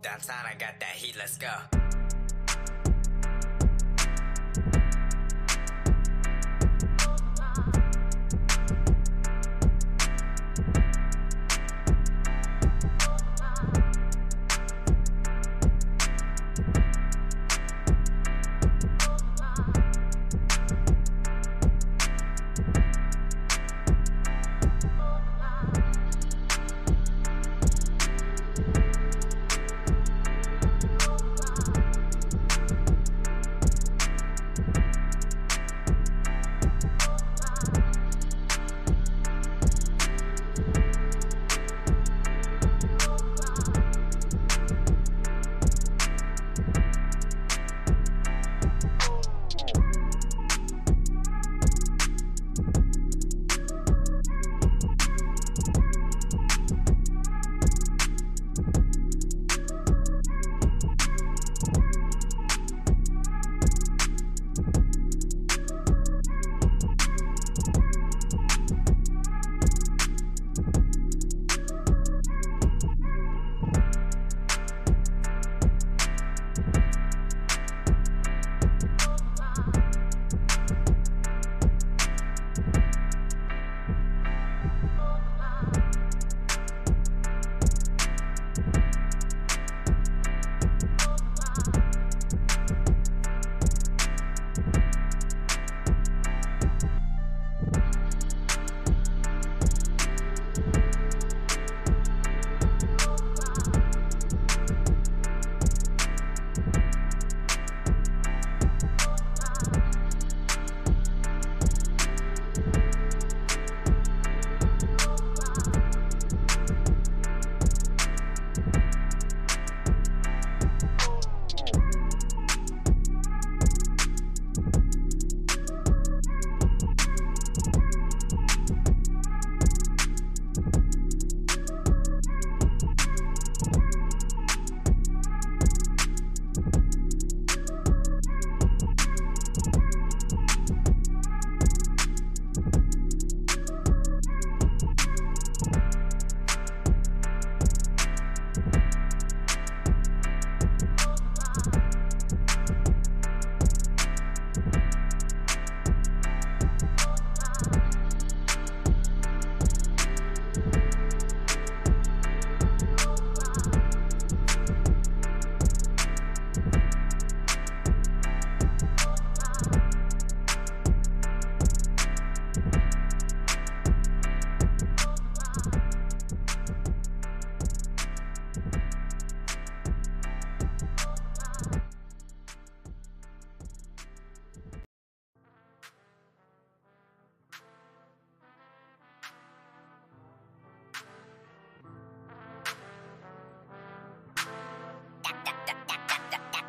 Downtown, I got that heat, let's go.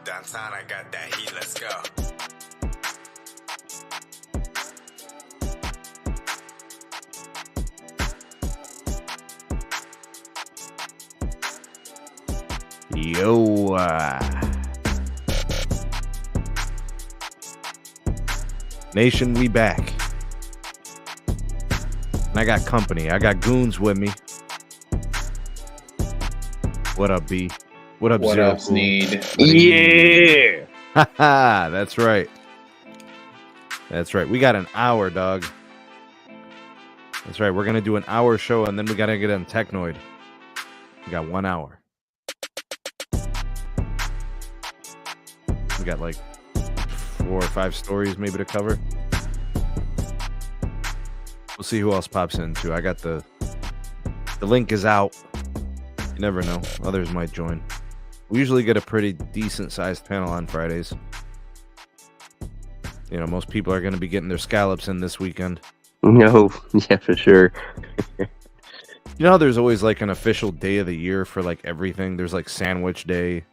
Downtown, I got that heat, let's go. Yo, Nation, we back. And I got company. I got goons with me. What up, B? What up, What Zero? up, Sneed? Yeah! Haha, that's right. That's right. We got an hour, dog. That's right. We're going to do an hour show, and then we got to get on Technoid. We got 1 hour. We got like 4 or 5 stories maybe to cover. We'll see who else pops in, too. I got the link is out. You never know. Others might join. We usually get a pretty decent-sized panel on Fridays. You know, most people are going to be getting their scallops in this weekend. No, yeah, for sure. You know how there's always like an official day of the year for like everything? There's like Sandwich Day.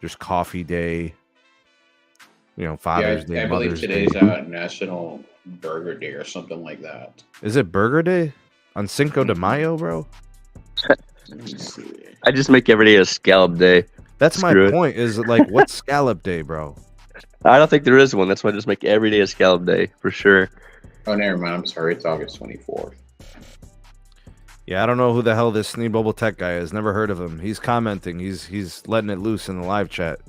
There's Coffee Day. You know, Father's Day, I believe Mother's today's Day. National Burger Day or something like that. Is it Burger Day? On Cinco de Mayo, bro? Let me see. I just make every day a scallop day. That's Screw my it. point. Is like, what's Scallop Day, bro? I don't think there is one. That's why I just make every day a scallop day, for sure. Oh, never mind. I'm sorry. It's August 24th. Yeah, I don't know who the hell this sneedmobile tech guy is. Never heard of him. He's commenting. He's letting it loose in the live chat.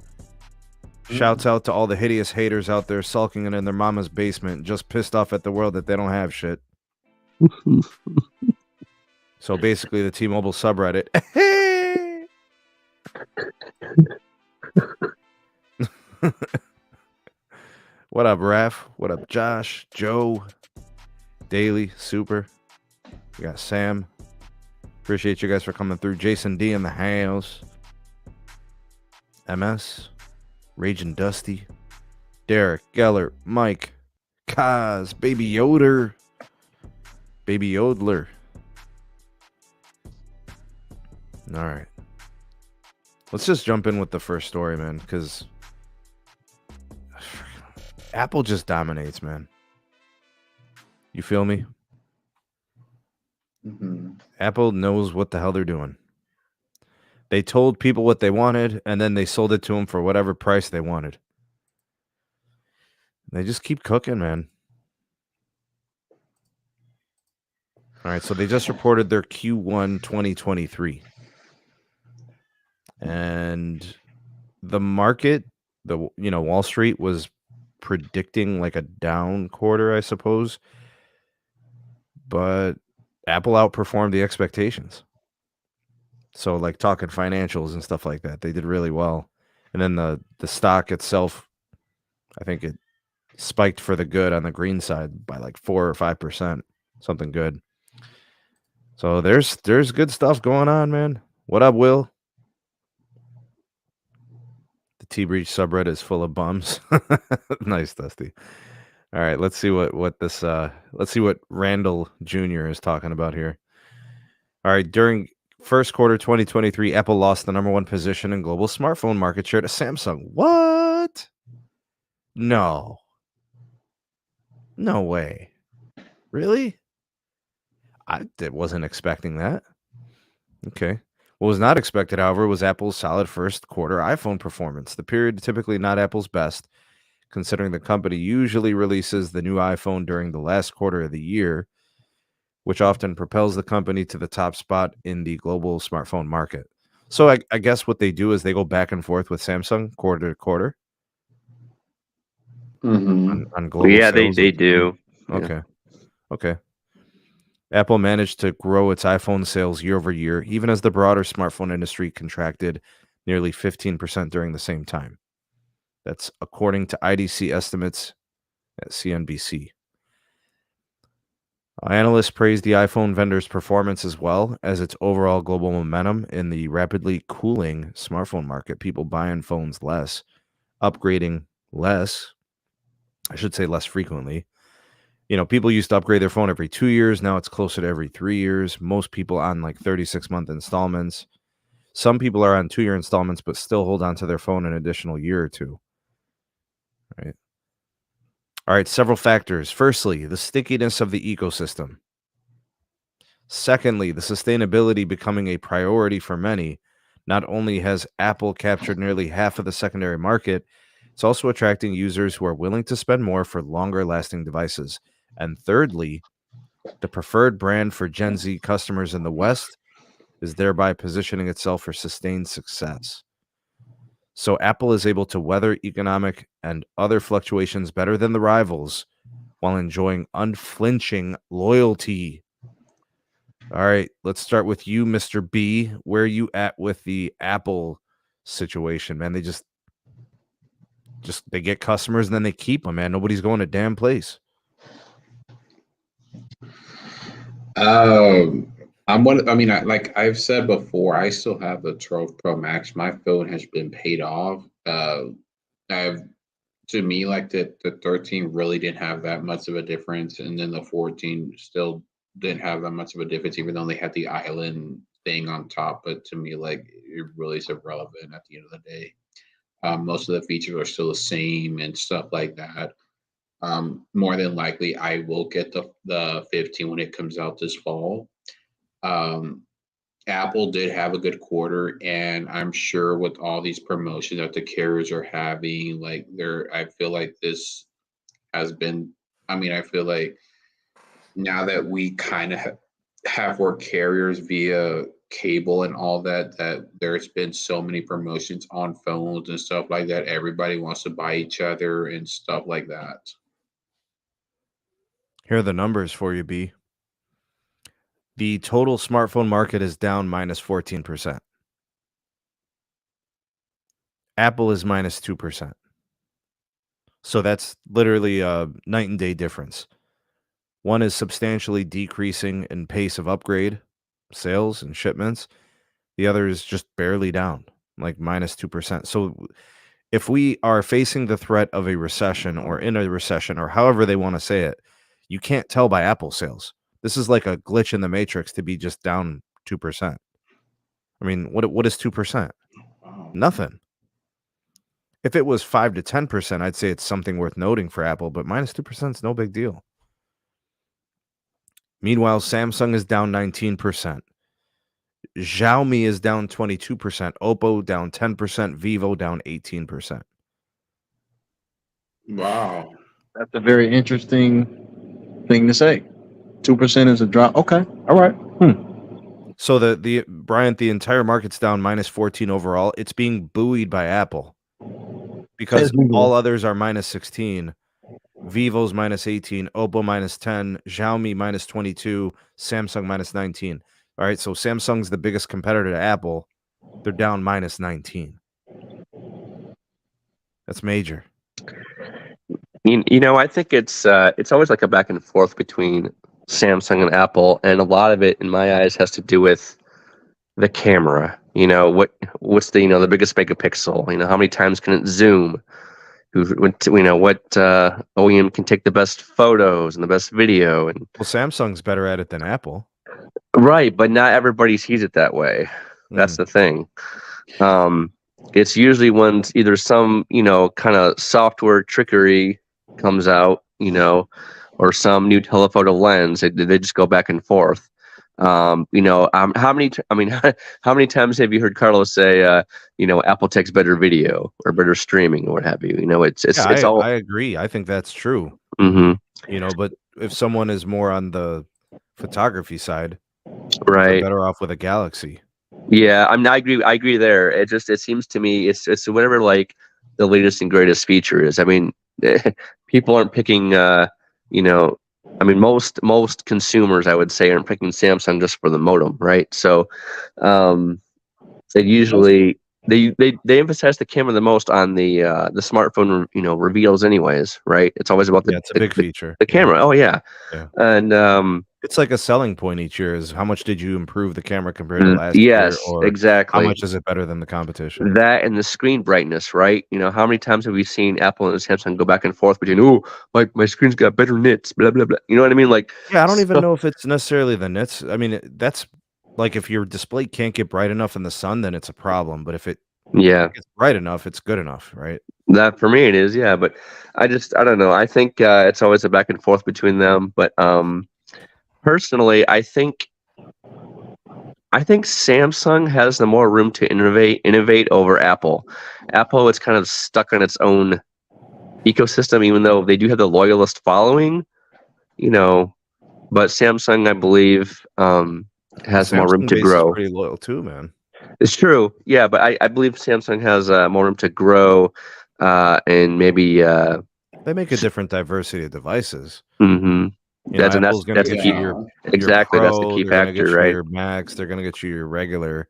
Shouts out to all the hideous haters out there sulking in their mama's basement, just pissed off at the world that they don't have shit. So basically, the T-Mobile subreddit. What up, Raph? What up, Josh? Joe? Daily? Super? We got Sam. Appreciate you guys for coming through. Jason D in the house. MS. Raging Dusty. Derek, Geller, Mike, Kaz, Baby Yoder, Baby Yodler. All right. Let's just jump in with the first story, man, because Apple just dominates, man. You feel me? Mm-hmm. Apple knows what the hell they're doing. They told people what they wanted, and then they sold it to them for whatever price they wanted. They just keep cooking, man. All right, so they just reported their Q1 2023. And the market, Wall Street was predicting like a down quarter, I suppose. But Apple outperformed the expectations. So like talking financials and stuff like that, they did really well. And then the stock itself, I think it spiked for the good on the green side by like 4 or 5%, something good. So there's good stuff going on, man. What up, Will? The T-Breach subreddit is full of bums. Nice, Dusty. All right, let's see what Randall Jr. is talking about here. All right, during first quarter 2023, Apple lost the number 1 position in global smartphone market share to Samsung. What? No. No way. Really? I wasn't expecting that. Okay. What was not expected, however, was Apple's solid first quarter iPhone performance. The period typically not Apple's best, considering the company usually releases the new iPhone during the last quarter of the year, which often propels the company to the top spot in the global smartphone market. So I guess what they do is they go back and forth with Samsung quarter to quarter on global sales. They do. Okay. Yeah. Okay. Apple managed to grow its iPhone sales year over year, even as the broader smartphone industry contracted nearly 15% during the same time. That's according to IDC estimates at CNBC. Analysts praised the iPhone vendor's performance as well as its overall global momentum in the rapidly cooling smartphone market. People buying phones less, upgrading less. I should say less frequently. People used to upgrade their phone every 2 years. Now it's closer to every 3 years. Most people on like 36-month installments. Some people are on 2-year installments, but still hold on to their phone an additional year or two. Right. All right, several factors. Firstly, the stickiness of the ecosystem. Secondly, the sustainability becoming a priority for many. Not only has Apple captured nearly half of the secondary market, it's also attracting users who are willing to spend more for longer-lasting devices. And thirdly, the preferred brand for Gen Z customers in the West is thereby positioning itself for sustained success. So Apple is able to weather economic and other fluctuations better than the rivals while enjoying unflinching loyalty. All right, let's start with you, Mr. B. Where are you at with the Apple situation, man? They just they get customers and then they keep them, man. Nobody's going to damn place. Like I've said before, I still have the 12 Pro Max. My phone has been paid off. To me, like the 13 really didn't have that much of a difference, and then the 14 still didn't have that much of a difference, even though they had the island thing on top. But to me, like it really is irrelevant at the end of the day. Most of the features are still the same and stuff like that. More than likely, I will get the 15 when it comes out this fall. Apple did have a good quarter, and I'm sure with all these promotions that the carriers are having, like I feel like this has been. I feel like now that we kind of have work carriers via cable and all that, that there's been so many promotions on phones and stuff like that. Everybody wants to buy each other and stuff like that. Here are the numbers for you, B. The total smartphone market is down minus 14%. Apple is minus 2%. So that's literally a night and day difference. One is substantially decreasing in pace of upgrade, sales, and shipments. The other is just barely down, like minus 2%. So if we are facing the threat of a recession or in a recession or however they want to say it, you can't tell by Apple sales. This is like a glitch in the matrix to be just down 2%. I mean, what is 2%? Wow. Nothing. If it was 5 to 10%, I'd say it's something worth noting for Apple, but minus 2% is no big deal. Meanwhile, Samsung is down 19%. Xiaomi is down 22%. Oppo down 10%. Vivo down 18%. Wow. That's a very interesting thing to say. 2% is a drop. Okay. All right. So the Bryant, the entire market's down minus 14 overall. It's being buoyed by Apple because As usual. all others are minus 16. Vivo's minus 18, Oppo minus 10, Xiaomi minus 22, Samsung minus 19. All right, so Samsung's the biggest competitor to Apple. They're down minus 19. That's major. You know, I think it's always like a back and forth between Samsung and Apple, and a lot of it, in my eyes, has to do with the camera. You know, what's the the biggest megapixel? You know, how many times can it zoom? What OEM can take the best photos and the best video, and Well, Samsung's better at it than Apple. right, but not everybody sees it that way. That's the thing. It's usually when either some kind of software trickery comes out, or some new telephoto lens. They just go back and forth. How many times have you heard Carlos say, Apple takes better video or better streaming or what have you? It's all. I agree. I think that's true. Mm-hmm. But if someone is more on the photography side, right, they're better off with a Galaxy. Yeah, I agree there. It seems to me it's whatever like the latest and greatest feature is. I mean, people aren't picking. Most consumers, I would say, aren't picking Samsung just for the modem, right? So, they usually they emphasize the camera the most on the smartphone, reveals, anyways, right? It's always about it's a big feature. The camera. Oh yeah, and it's like a selling point each year is how much did you improve the camera compared to last year? Yes, or exactly. How much is it better than the competition? That and the screen brightness, right? How many times have we seen Apple and Samsung go back and forth between, my screen's got better nits, blah blah blah. You know what I mean? Like, yeah, I don't even know if it's necessarily the nits. I mean, that's like if your display can't get bright enough in the sun, then it's a problem. But if it gets bright enough, it's good enough, right? That for me it is, yeah. But I don't know. I think it's always a back and forth between them. But personally, I think Samsung has the more room to innovate over Apple. Apple is kind of stuck on its own ecosystem, even though they do have the loyalist following, but Samsung, I believe, has more room to grow. Is pretty loyal too, man. It's true, yeah, but I believe Samsung has more room to grow, and maybe they make a different diversity of devices. Mm-hmm. That's a key. Exactly, Pro, that's the key factor, right? Your Max, they're gonna get you your regular.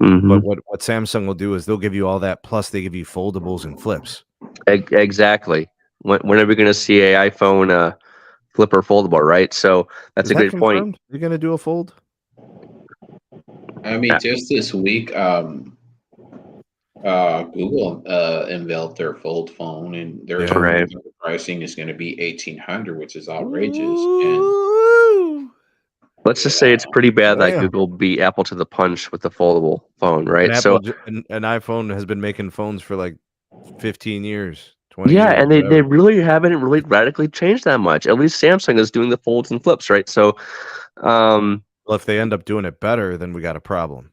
Mm-hmm. But what Samsung will do is they'll give you all that, plus they give you foldables and flips. Exactly. When are we going to see a iPhone flip or foldable, right? So that's a great point. You're going to do a fold? I mean, just this week, Google unveiled their fold phone, and their pricing is going to be $1,800, which is outrageous. And let's just say it's pretty bad that Google beat Apple to the punch with the foldable phone, right? An iPhone has been making phones for like 15 years, 20 years. Yeah, and they really haven't really radically changed that much. At least Samsung is doing the folds and flips, right? So, well, if they end up doing it better, then we got a problem.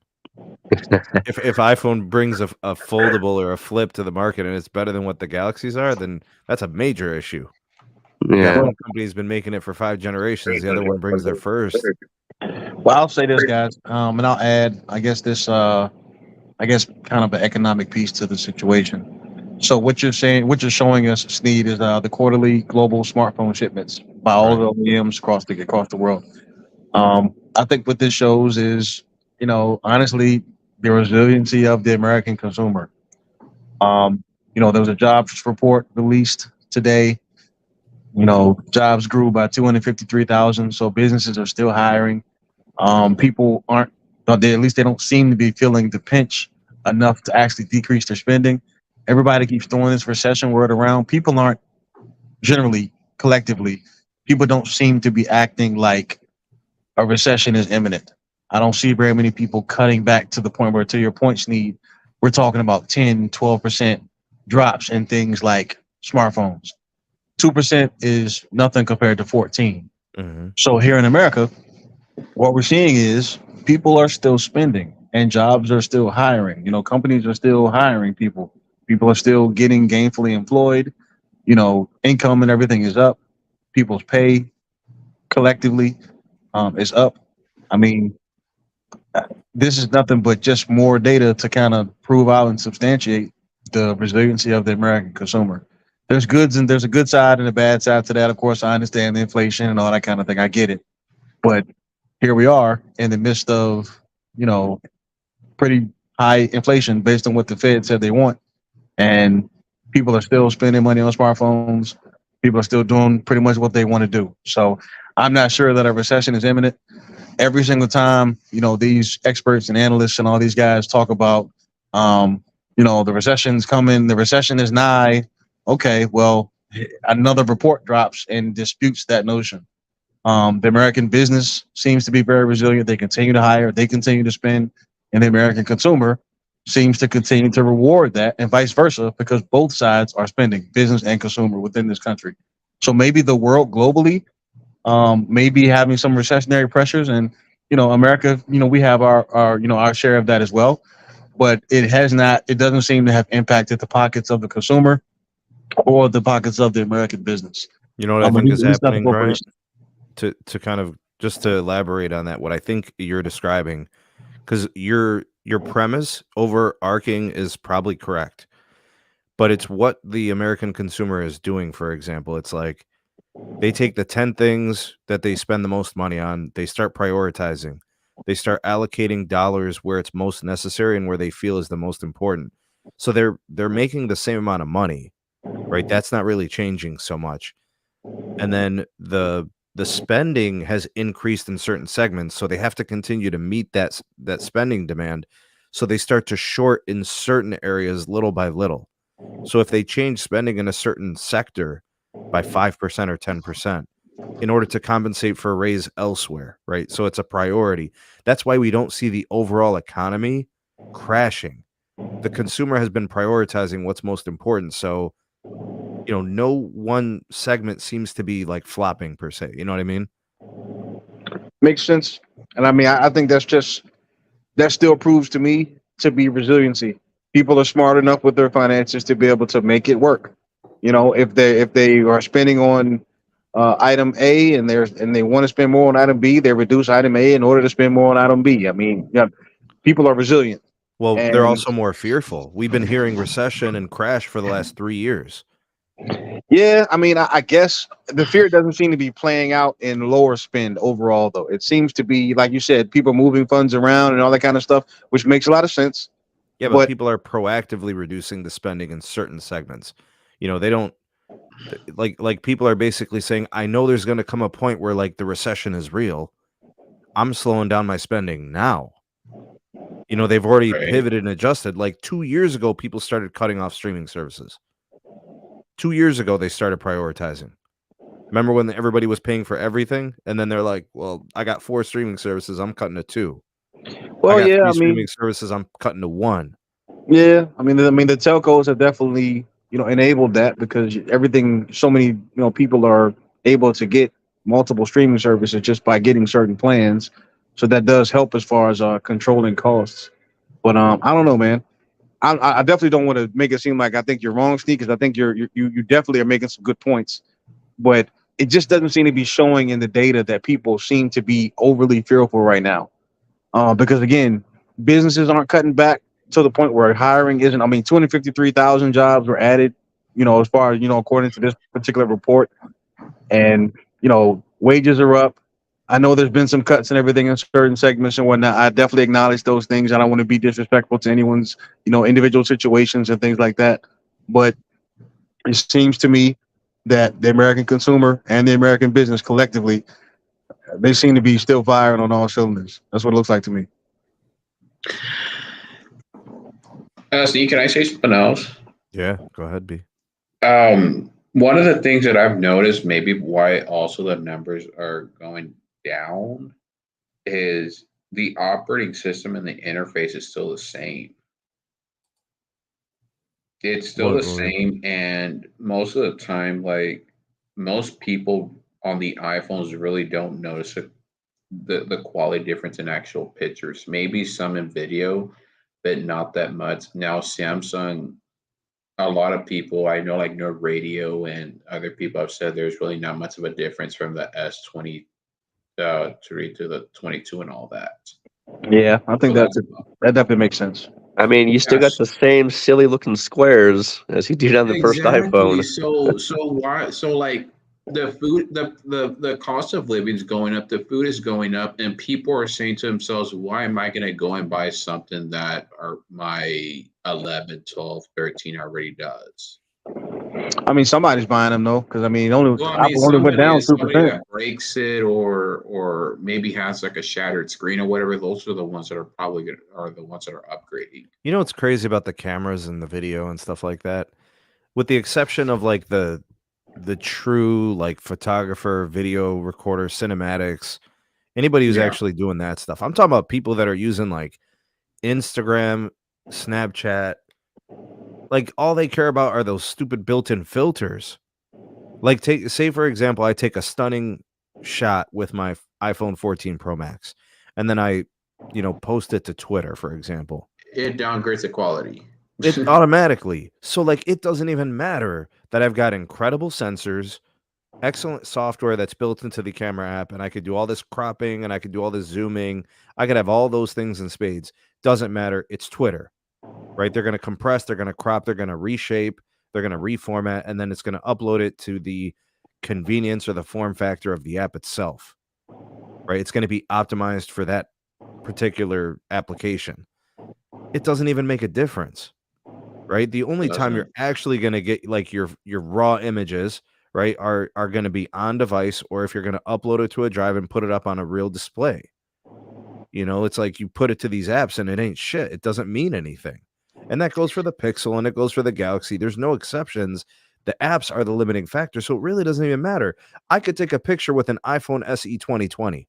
if iPhone brings a foldable or a flip to the market and it's better than what the Galaxies are, then that's a major issue. Yeah, one company's been making it for 5 generations. The other one brings their first. Well, I'll say this, guys, and I'll add, I guess kind of an economic piece to the situation. So what you're saying, what you're showing us, Sneed, is the quarterly global smartphone shipments by all Right. of the OEMs across the world. I think what this shows is, honestly, the resiliency of the American consumer. There was a jobs report released today. Jobs grew by 253,000. So businesses are still hiring. People aren't, at least they don't seem to be feeling the pinch enough to actually decrease their spending. Everybody keeps throwing this recession word around. People aren't generally, collectively, people don't seem to be acting like a recession is imminent. I don't see very many people cutting back to the point where, to your point, Sneed, we're talking about 10, 12% drops in things like smartphones. 2% is nothing compared to 14. Mm-hmm. So here in America, what we're seeing is people are still spending and jobs are still hiring. Companies are still hiring people. People are still getting gainfully employed. Income and everything is up. People's pay collectively is up. I mean, this is nothing but just more data to kind of prove out and substantiate the resiliency of the American consumer. There's goods and there's a good side and a bad side to that. Of course, I understand the inflation and all that kind of thing. I get it. But here we are in the midst of, pretty high inflation based on what the Fed said they want. And people are still spending money on smartphones. People are still doing pretty much what they want to do. So I'm not sure that a recession is imminent. Every single time, these experts and analysts and all these guys talk about, the recession's coming, the recession is nigh. Okay, well, another report drops and disputes that notion. The American business seems to be very resilient. They continue to hire, they continue to spend, and the American consumer seems to continue to reward that, and vice versa, because both sides are spending, business and consumer, within this country. So maybe the world globally may be having some recessionary pressures, and America, we have our share of that as well. But it doesn't seem to have impacted the pockets of the consumer or the pockets of the American business. You know what I think is happening, Brian? corporation. To kind of just to elaborate on that, what I think you're describing, because your premise overarching is probably correct, but it's what the American consumer is doing. For example, it's like they take the 10 things that they spend the most money on, they start prioritizing, they start allocating dollars where it's most necessary and where they feel is the most important. So they're making the same amount of money, right? That's not really changing so much. And then the spending has increased in certain segments, so they have to continue to meet that spending demand. So they start to short in certain areas little by little. So if they change spending in a certain sector by 5% or 10% in order to compensate for a raise elsewhere, right? So it's a priority. That's why we don't see the overall economy crashing. The consumer has been prioritizing what's most important. So no one segment seems to be like flopping per se. You know what I mean? Makes sense. And I mean, I think that still proves to me to be resiliency. People are smart enough with their finances to be able to make it work. If they are spending on item A and they want to spend more on item B, they reduce item A in order to spend more on item B. I mean, people are resilient. Well, And they're also more fearful. We've been hearing recession and crash for the last 3 years. Yeah, I mean, I guess the fear doesn't seem to be playing out in lower spend overall, though. It seems to be, like you said, people moving funds around and all that kind of stuff, which makes a lot of sense. Yeah, but people are proactively reducing the spending in certain segments. They don't like people are basically saying, I know there's going to come a point where like the recession is real. I'm slowing down my spending now. They've already pivoted and adjusted. Like 2 years ago, people started cutting off streaming services. 2 years ago, they started prioritizing. Remember when everybody was paying for everything? And then they're like, well, I got 4 streaming services. I'm cutting to 2. Well, I got 3 streaming services. I'm cutting to 1. Yeah. I mean, the telcos have definitely, enabled that because so many, people are able to get multiple streaming services just by getting certain plans. So that does help as far as controlling costs. But I don't know, man. I definitely don't want to make it seem like I think you're wrong, Steve, because I think you definitely are making some good points. But it just doesn't seem to be showing in the data that people seem to be overly fearful right now. Because again, businesses aren't cutting back to the point where hiring isn't. I mean, 253,000 jobs were added, as far as, according to this particular report. And, wages are up. I know there's been some cuts and everything in certain segments and whatnot. I definitely acknowledge those things. I don't want to be disrespectful to anyone's, individual situations and things like that. But it seems to me that the American consumer and the American business collectively, they seem to be still firing on all cylinders. That's what it looks like to me. Steve, can I say something else? Yeah, go ahead, B. One of the things that I've noticed, maybe why also the numbers are going down, is the operating system and the interface is still the same. It's still the same, and most of the time, like most people on the iPhones really don't notice the quality difference in actual pictures. Maybe some in video, but not that much. Now Samsung, a lot of people I know, like Nerd Radio and other people have said there's really not much of a difference from the S23 to the 22 and all that. Yeah, I think that definitely makes sense. I mean, you still got the same silly looking squares as you did on the first iPhone. So why? So like the food, the cost of living is going up, the food is going up, and people are saying to themselves, why am I going to go and buy something that my 11, 12, 13 already does? I mean, somebody's buying them though, because Apple only went down 2%. Somebody that breaks it, or maybe has like a shattered screen or whatever. Those are the ones that are probably the ones that are upgrading. You know what's crazy about the cameras and the video and stuff like that? With the exception of like the true like photographer, video recorder, cinematics, anybody who's actually doing that stuff. I'm talking about people that are using like Instagram, Snapchat. Like all they care about are those stupid built-in filters. Like say for example, I take a stunning shot with my iPhone 14 Pro Max, and then I, post it to Twitter, for example. It downgrades the quality. It automatically. So like it doesn't even matter that I've got incredible sensors, excellent software that's built into the camera app, and I could do all this cropping and I could do all this zooming. I could have all those things in spades. Doesn't matter. It's Twitter, right? They're going to compress, they're going to crop, they're going to reshape, they're going to reformat, and then it's going to upload it to the convenience or the form factor of the app itself, right? It's going to be optimized for that particular application. It doesn't even make a difference, right? The only time you're actually going to get like your raw images, right, are going to be on device, or if you're going to upload it to a drive and put it up on a real display. It's like you put it to these apps and it ain't shit. It doesn't mean anything. And that goes for the Pixel and it goes for the Galaxy. There's no exceptions. The apps are the limiting factor. So it really doesn't even matter. I could take a picture with an iPhone SE 2020,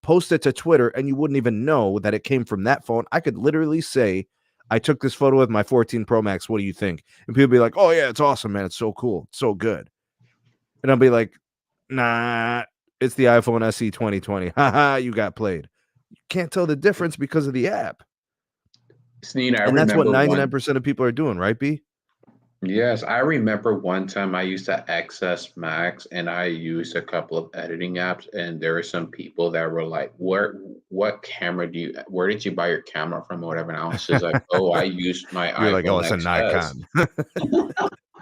post it to Twitter, and you wouldn't even know that it came from that phone. I could literally say, I took this photo with my 14 Pro Max. What do you think? And people be like, oh yeah, it's awesome, man. It's so cool. It's so good. And I'll be like, nah, it's the iPhone SE 2020. Haha, you got played. You can't tell the difference because of the app. And that's what 99% of people are doing, right, B? Yes, I remember one time I used to access Max and I used a couple of editing apps, and there were some people that were like, where did you buy your camera from or whatever? And I was just like, oh, I used my You're iPhone like, oh, it's XS.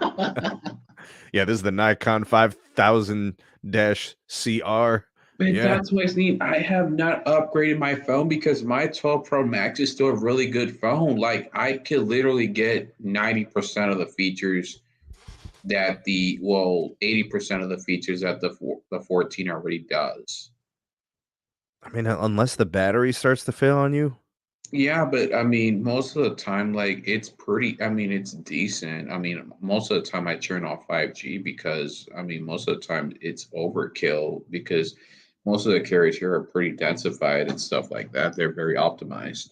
a Nikon. Yeah, this is the Nikon 5000-CR. But that's what's neat. I have not upgraded my phone because my 12 Pro Max is still a really good phone. Like I could literally get 90% of the features that 80% of the features that the 14 already does. I mean, unless the battery starts to fail on you. Yeah, but I mean, most of the time, like it's decent. I mean, most of the time I turn off 5G because most of the time it's overkill because most of the carriers here are pretty densified and stuff like that. They're very optimized.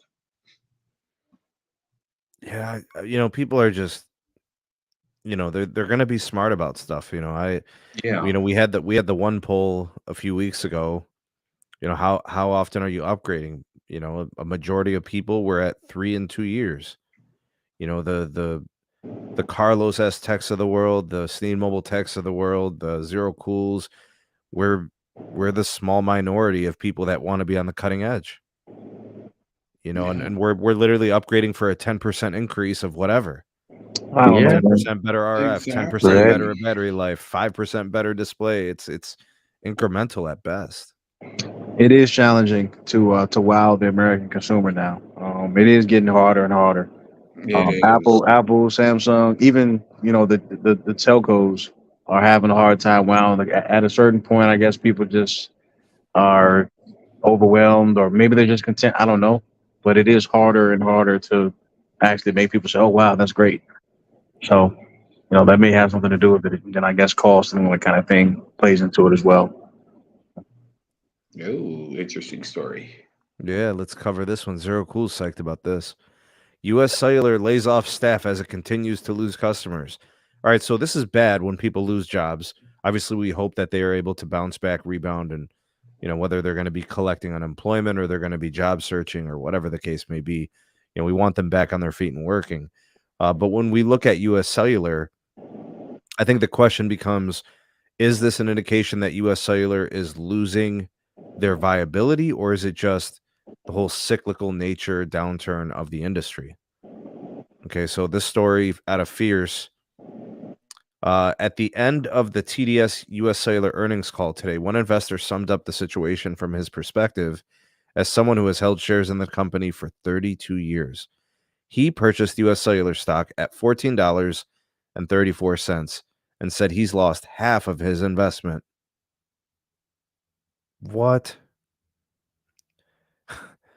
Yeah, people are just, they're going to be smart about stuff. We had the one poll a few weeks ago. How often are you upgrading? A majority of people were at 3 and 2 years. The the Carlos S techs of the world, the SneedMobile techs of the world, the Zero Cools. We're the small minority of people that want to be on the cutting edge. You know, and we're literally upgrading for a 10% increase of whatever. I don't know, 10% better RF, 10% Exactly. better battery life, 5% better display. It's incremental at best. It is challenging to wow the American consumer now. It is getting harder and harder. It is. Apple, Samsung, even the telcos are having a hard time wowing. Like at a certain point, I guess people just are overwhelmed, or maybe they're just content. I don't know, but it is harder and harder to actually make people say, "Oh, wow, that's great." So, that may have something to do with it. Then I guess cost and what kind of thing plays into it as well. Oh, interesting story. Yeah, let's cover this one. Zero Cool's psyched about this. U.S. Cellular lays off staff as it continues to lose customers. All right, so this is bad when people lose jobs. Obviously, we hope that they are able to bounce back, rebound, and whether they're going to be collecting unemployment or they're going to be job searching or whatever the case may be. We want them back on their feet and working. But when we look at U.S. Cellular, I think the question becomes, is this an indication that U.S. Cellular is losing their viability, or is it just the whole cyclical nature downturn of the industry? Okay, so this story out of Fierce. At the end of the TDS U.S. Cellular earnings call today, one investor summed up the situation from his perspective as someone who has held shares in the company for 32 years. He purchased U.S. Cellular stock at $14.34 and said he's lost half of his investment. What?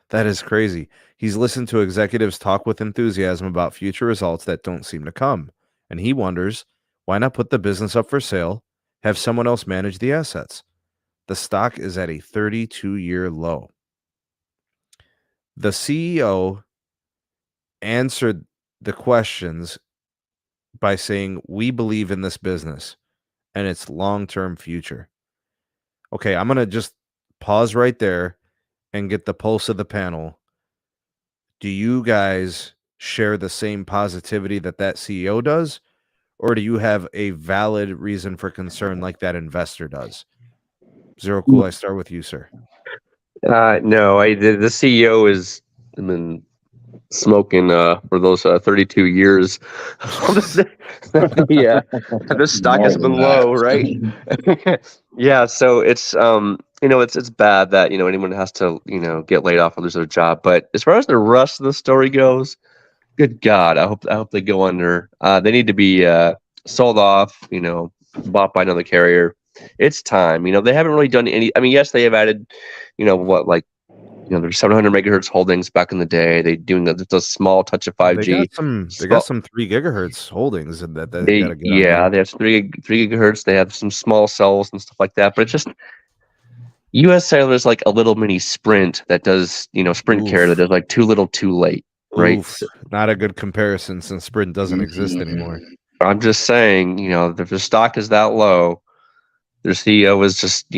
That is crazy. He's listened to executives talk with enthusiasm about future results that don't seem to come, and he wonders, why not put the business up for sale, have someone else manage the assets? The stock is at a 32-year low. The CEO answered the questions by saying, we believe in this business and its long-term future. Okay, I'm going to just pause right there and get the pulse of the panel. Do you guys share the same positivity that CEO does, or do you have a valid reason for concern like that investor does? Zero Cool, I start with you, sir. No, the CEO is smoking for those 32 years. Yeah, the stock has been low, right? Yeah, so it's it's bad that anyone has to get laid off or lose their job. But as far as the rest of the story goes, good God, I hope they go under. They need to be sold off, bought by another carrier. It's time. They haven't really done any. I mean, yes, they have added, there's 700 megahertz holdings back in the day. They doing a small touch of 5G. They got some 3 gigahertz holdings that they got to get. Yeah, they have 3 gigahertz. They have some small cells and stuff like that. But it's just U.S. Cellular is like a little mini Sprint that does Sprint Care that does like too little, too late. Right? Not a good comparison since Sprint doesn't exist anymore. I'm just saying, if the stock is that low, their CEO is just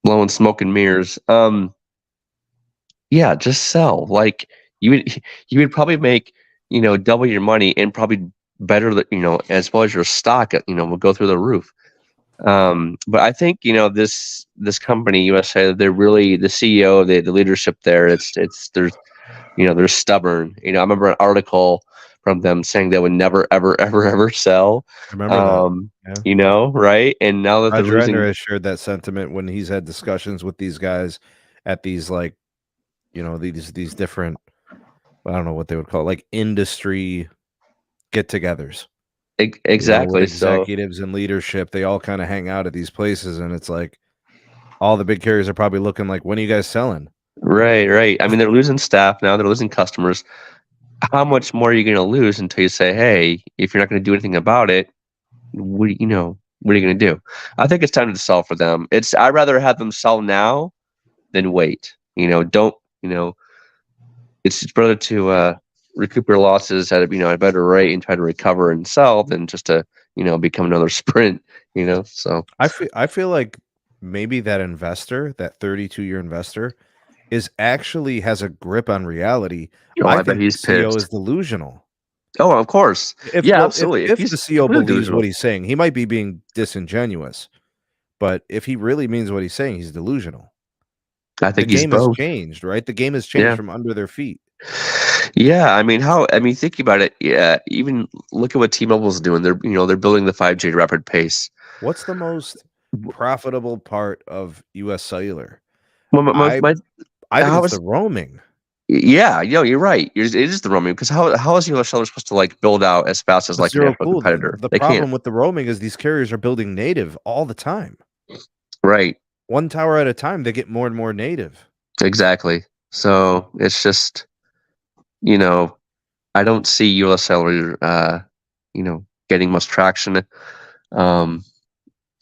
blowing smoke and mirrors. Yeah, just sell. Like you would probably make double your money and probably better as well as your stock will go through the roof. But I think this company USA, they're really the CEO, the leadership there. They're stubborn. I remember an article from them saying they would never ever sell. I remember that. Yeah. Right? And now that Roger they're losing, has shared that sentiment when he's had discussions with these guys at these these different, I don't know what they would call it, like industry get-togethers. Exactly. With executives and leadership, they all kind of hang out at these places, and it's like all the big carriers are probably looking like, when are you guys selling? Right. I mean, they're losing staff now. They're losing customers. How much more are you going to lose until you say, hey, if you're not going to do anything about it, what are you going to do? I think it's time to sell for them. I'd rather have them sell now than wait. It's better to recoup your losses at a better rate and try to recover and sell than just to become another Sprint. So I feel like maybe that investor, that 32-year investor, has a grip on reality. I think he's CEO is delusional. Oh, of course. If Yeah, well, absolutely. if He's the CEO completely believes delusional. what he's saying, he might be being disingenuous. But if he really means what he's saying, he's delusional. I The think he's game has both. changed, right? The game has changed Yeah. from under their feet. Yeah, I mean, think about it. Yeah, even look at what T-Mobile's doing. They're building the 5G at rapid pace. What's the most profitable part of US Cellular? Well, I think how it's is the roaming. yeah, you're right. It is the roaming because how is US Cellular supposed to like build out as fast as But like a zero national cool. competitor? The They can't. problem with the roaming is these carriers are building native all the time. Right. One tower at a time, they get more and more native. Exactly. So it's just, I don't see US Cellular, getting much traction.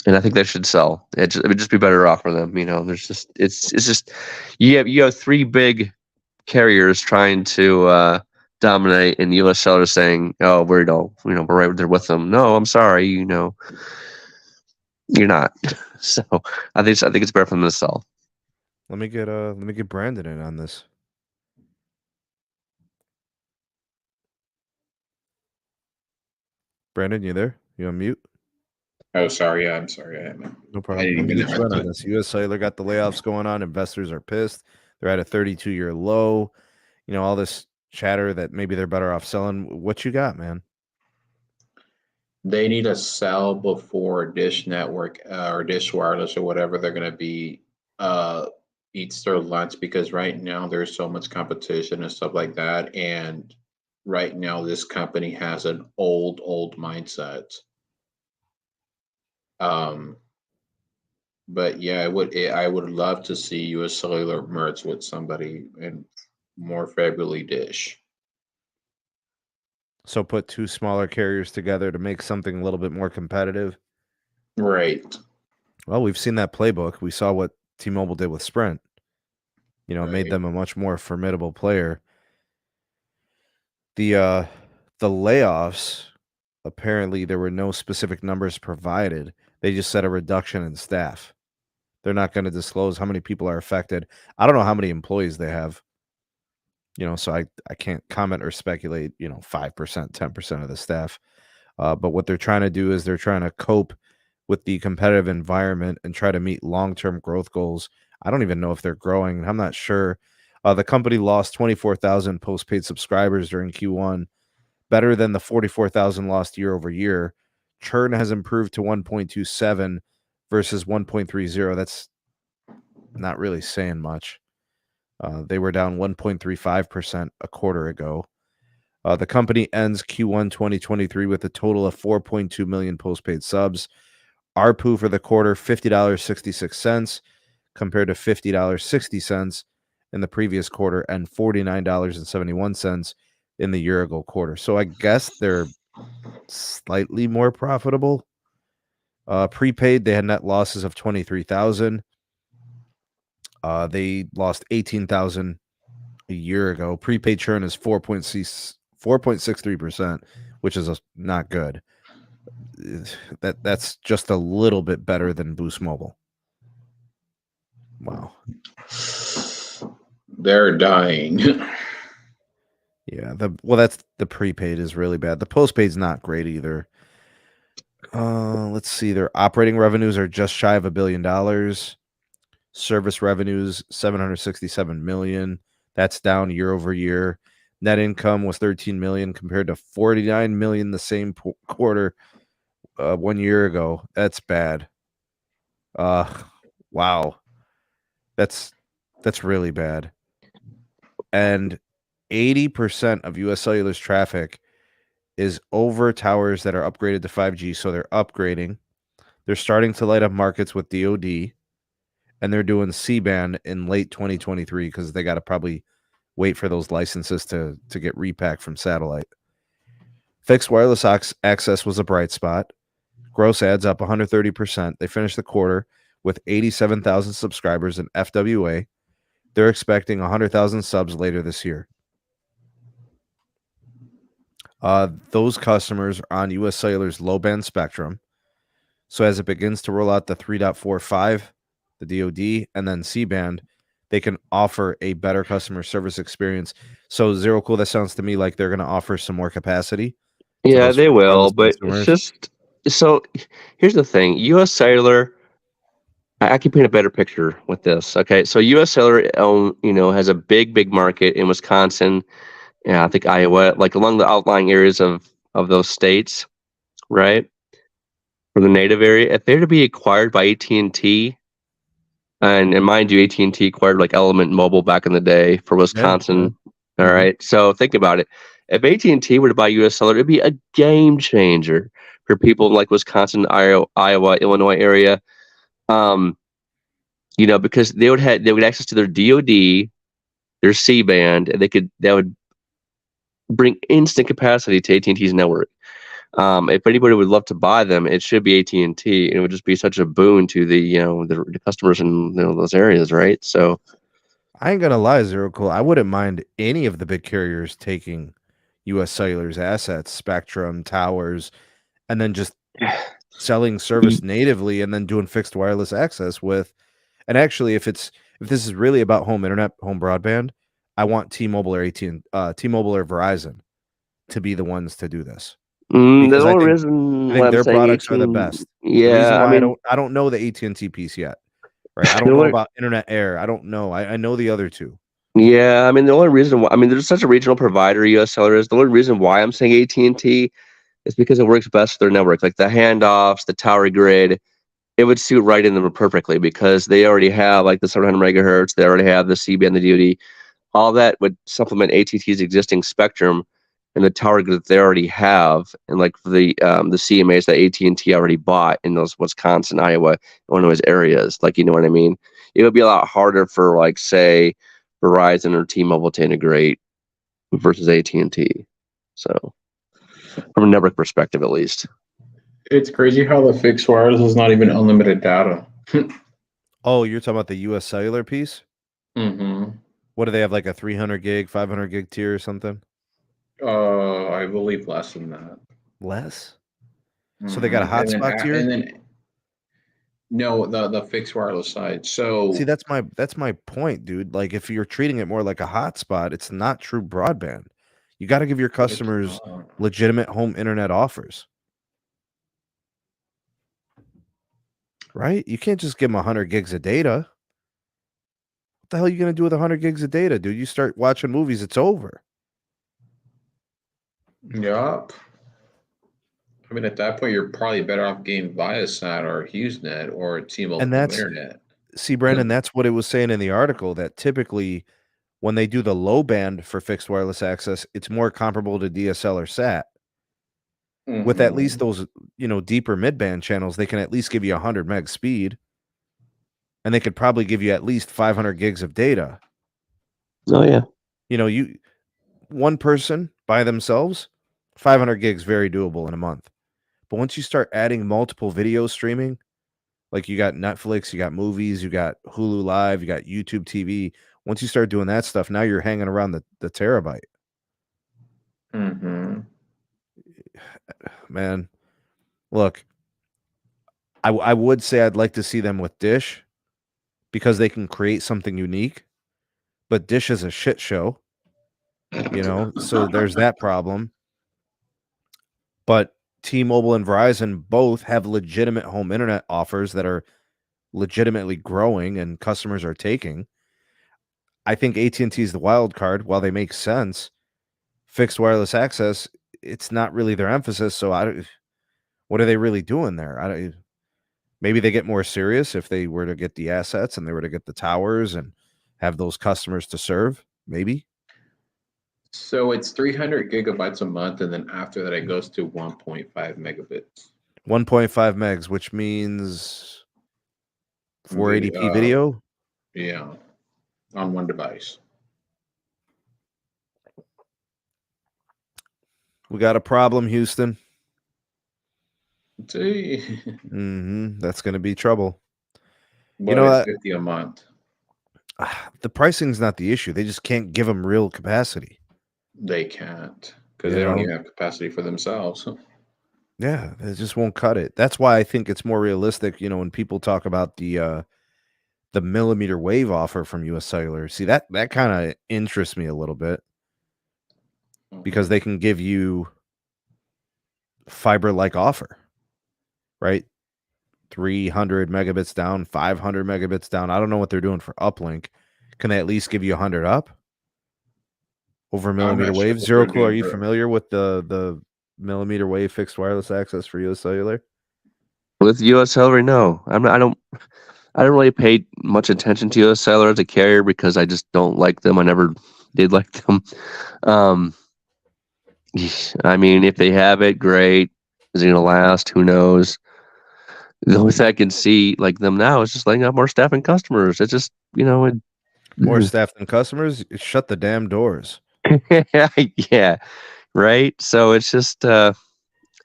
And I think they should sell. It would just be better off for them. There's just it's just you have three big carriers trying to dominate, and US Cellular saying, "Oh, we're right there with them." No, I'm sorry, you're not. So I think it's better for them to sell. Let me get Brandon in on this. Brandon, you there? You on mute? Oh, sorry. Yeah, I'm sorry. No I problem. didn't Let me even get you in on this. US Cellular got the layoffs going on. Investors are pissed. They're at a 32-year low. All this chatter that maybe they're better off selling. What you got, man? They need to sell before Dish Network or Dish Wireless or whatever they're going to be eats their lunch, because right now there's so much competition and stuff like that. And right now this company has an old mindset. But yeah, I would love to see US Cellular merge with somebody, and more favorably Dish. So put two smaller carriers together to make something a little bit more competitive. Right. Well, we've seen that playbook. We saw what T-Mobile did with Sprint. It made Right. them a much more formidable player. The layoffs, apparently there were no specific numbers provided. They just said a reduction in staff. They're not going to disclose how many people are affected. I don't know how many employees they have. So I can't comment or speculate, 5%, 10% of the staff. But what they're trying to do is they're trying to cope with the competitive environment and try to meet long-term growth goals. I don't even know if they're growing. I'm not sure. The company lost 24,000 postpaid subscribers during Q1, better than the 44,000 lost year over year. Churn has improved to 1.27 versus 1.30. That's not really saying much. They were down 1.35% a quarter ago. The company ends Q1 2023 with a total of 4.2 million postpaid subs. ARPU for the quarter, $50.66 compared to $50.60 in the previous quarter and $49.71 in the year ago quarter. So I guess they're slightly more profitable. Prepaid, they had net losses of 23,000. They lost 18,000 a year ago. Prepaid churn is 4.63%, which is not good. That's just a little bit better than Boost Mobile. Wow. They're dying. Yeah, that's the prepaid is really bad. The postpaid's not great either. Let's see. Their operating revenues are just shy of $1 billion. Service revenues, $767 million. That's down year over year. Net income was $13 million compared to $49 million the same quarter 1 year ago. That's bad. Wow. That's really bad. And 80% of US Cellular's traffic is over towers that are upgraded to 5G. So they're upgrading. They're starting to light up markets with DoD, and they're doing C-band in late 2023 because they got to probably wait for those licenses to get repacked from satellite. Fixed wireless access was a bright spot. Gross adds up 130%. They finished the quarter with 87,000 subscribers in FWA. They're expecting 100,000 subs later this year. Those customers are on US Cellular's low-band spectrum. So as it begins to roll out the 3.45, the DoD, and then C-band, they can offer a better customer service experience. So Zero Cool, that sounds to me like they're going to offer some more capacity to Yeah, those they will, wireless but it's consumers. just so. Here's the thing: U.S. Cellular. I can paint a better picture with this. Okay, so U.S. Cellular, has a big market in Wisconsin. Yeah, I think Iowa, like along the outlying areas of those states, right? For the native area, if they're to be acquired by AT&T, and mind you, AT&T acquired like Element Mobile back in the day for Wisconsin. Yeah. All right, so think about it. If AT&T were to buy U.S. Cellular, it'd be a game changer for people in like Wisconsin, Iowa, Illinois area. Because they would get access to their DoD, their C-band, and that would bring instant capacity to AT&T's network. If anybody would love to buy them, it should be AT&T, and it would just be such a boon to the customers in those areas, right? So I ain't gonna lie, Zero Cool. I wouldn't mind any of the big carriers taking U.S. Cellular's assets, spectrum, towers, and then just selling service natively and then doing fixed wireless access with. And actually, if this is really about home internet, home broadband, I want T-Mobile or T-Mobile or Verizon to be the ones to do this the because only reason I why think I'm their saying products are the 18, best. The reason yeah, I why mean, I don't know the AT&T piece yet, right? I don't the know only, about Internet Air. I don't know. I know the other two. yeah, I mean, the only reason why, I mean, there's such a regional provider, U.S. Cellular is. The only reason why I'm saying AT&T is because it works best for their network, like the handoffs, the tower grid. It would suit right in them perfectly because they already have like the 700 megahertz. They already have the C-band, the DoD. All that would supplement AT&T's existing spectrum and the tower grid that they already have, and like the CMAs that AT&T already bought in those Wisconsin, Iowa, Illinois areas. Like, you know what I mean? It would be a lot harder for like say Verizon or T-Mobile to integrate versus AT&T. So from a network perspective, at least. It's crazy how the fixed wireless is not even unlimited data. Oh, you're talking about the U.S. Cellular piece? Mm-hmm. What do they have, like a 300 gig, 500 gig tier or something? I believe less than that. Less? So they got a Mm-hmm. hotspot tier? And then no, the fixed wireless side. See, So that's my point, dude. Like, if you're treating it more like a hotspot, it's not true broadband. You got to give your it's customers not. legitimate home internet offers, right? You can't just give them 100 gigs of data. What the hell are you going to do with 100 gigs of data, dude? You start watching movies, it's over. Yup. I mean, at that point, you're probably better off getting Viasat or HughesNet or T-Mobile And Home that's, Internet. see, Brandon, that's what it was saying in the article, that typically when they do the low band for fixed wireless access, it's more comparable to DSL or SAT. With at least those, deeper mid-band channels, they can at least give you 100 meg speed, and they could probably give you at least 500 gigs of data. Oh yeah. One person by themselves, 500 gigs very doable in a month. But once you start adding multiple video streaming, like you got Netflix, you got movies, you got Hulu Live, you got YouTube TV. Once you start doing that stuff, now you're hanging around the terabyte. Mm-hmm. Man, look, I would say I'd like to see them with Dish because they can create something unique. But Dish is a shit show, so there's that problem. But T-Mobile and Verizon both have legitimate home internet offers that are legitimately growing and customers are taking. I think AT&T is the wild card. While they make sense, fixed wireless access, it's not really their emphasis. So what are they really doing there? Maybe they get more serious if they were to get the assets and they were to get the towers and have those customers to serve. Maybe. So it's 300 gigabytes a month, and then after that, it goes to 1.5 megabits. 1.5 megs, which means 480p video. Yeah, on one device. We got a problem, Houston. See, That's going to be trouble. but it's 50 a month. The pricing's not the issue. They just can't give them real capacity. They can't because they don't even have capacity for themselves. Yeah, they just won't cut it. That's why I think it's more realistic, when people talk about the the millimeter wave offer from US Cellular. See, that kind of interests me a little bit because they can give you fiber-like offer, right? 300 megabits down, 500 megabits down. I don't know what they're doing for uplink. Can they at least give you 100 up over millimeter wave? Sure Zero Clue, are you familiar with the millimeter wave fixed wireless access for US Cellular? With US Cellular, no. I don't really pay much attention to US Cellular as a carrier because I just don't like them. I never did like them. I mean, if they have it, great. Is it going to last? Who knows? The only thing I can see like them now is just letting out more staff and customers. It's just, More staff than customers? Shut the damn doors. Yeah, right. So it's just, I